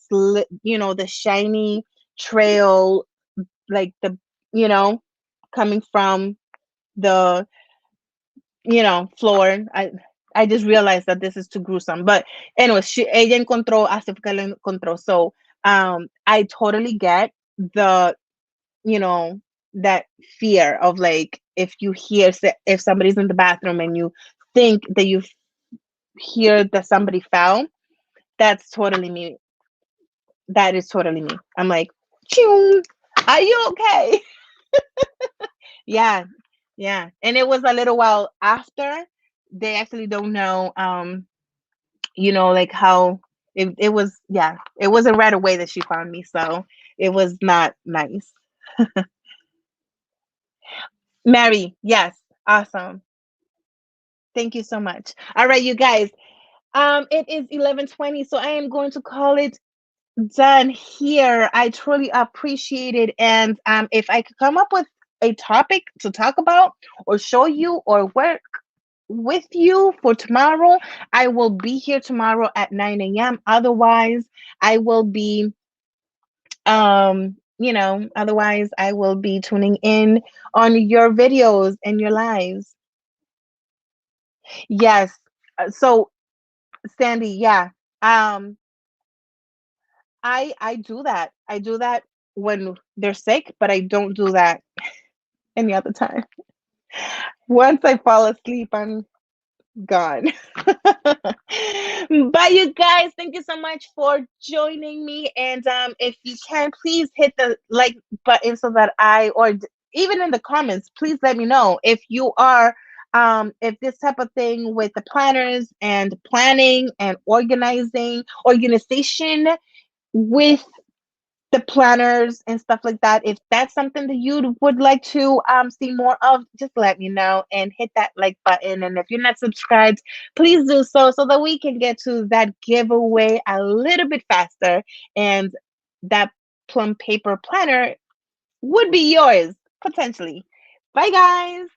shiny trail, like you know, coming from the, floor. I just realized that this is too gruesome. But anyway, ella encontró, así fue que lo encontró. So I totally get the you know, that fear of like if you hear if somebody's in the bathroom and you think that you hear that somebody fell, that's totally me. That is totally me. I'm like, "Ching, are you okay?" Yeah, yeah. And it was a little while after. They actually don't know, like how it was. Yeah, it wasn't right away that she found me, so it was not nice. Mary, yes, awesome. Thank you so much. All right, you guys. It is 11:20, so I am going to call it done here. I truly appreciate it. And if I could come up with a topic to talk about or show you or work with you for tomorrow, I will be here tomorrow at 9 a.m. Otherwise, I will be otherwise I will be tuning in on your videos and your lives. Yes. So Sandy, yeah. Um, I do that. I do that when they're sick, but I don't do that any other time. Once I fall asleep, I'm gone. But you guys, thank you so much for joining me. And if you can, please hit the like button so that even in the comments, please let me know if you are if this type of thing with the planners and planning and organization with the planners and stuff like that. If that's something that you would like to see more of, just let me know and hit that like button. And if you're not subscribed, please do so that we can get to that giveaway a little bit faster. And that plum paper planner would be yours potentially. Bye, guys.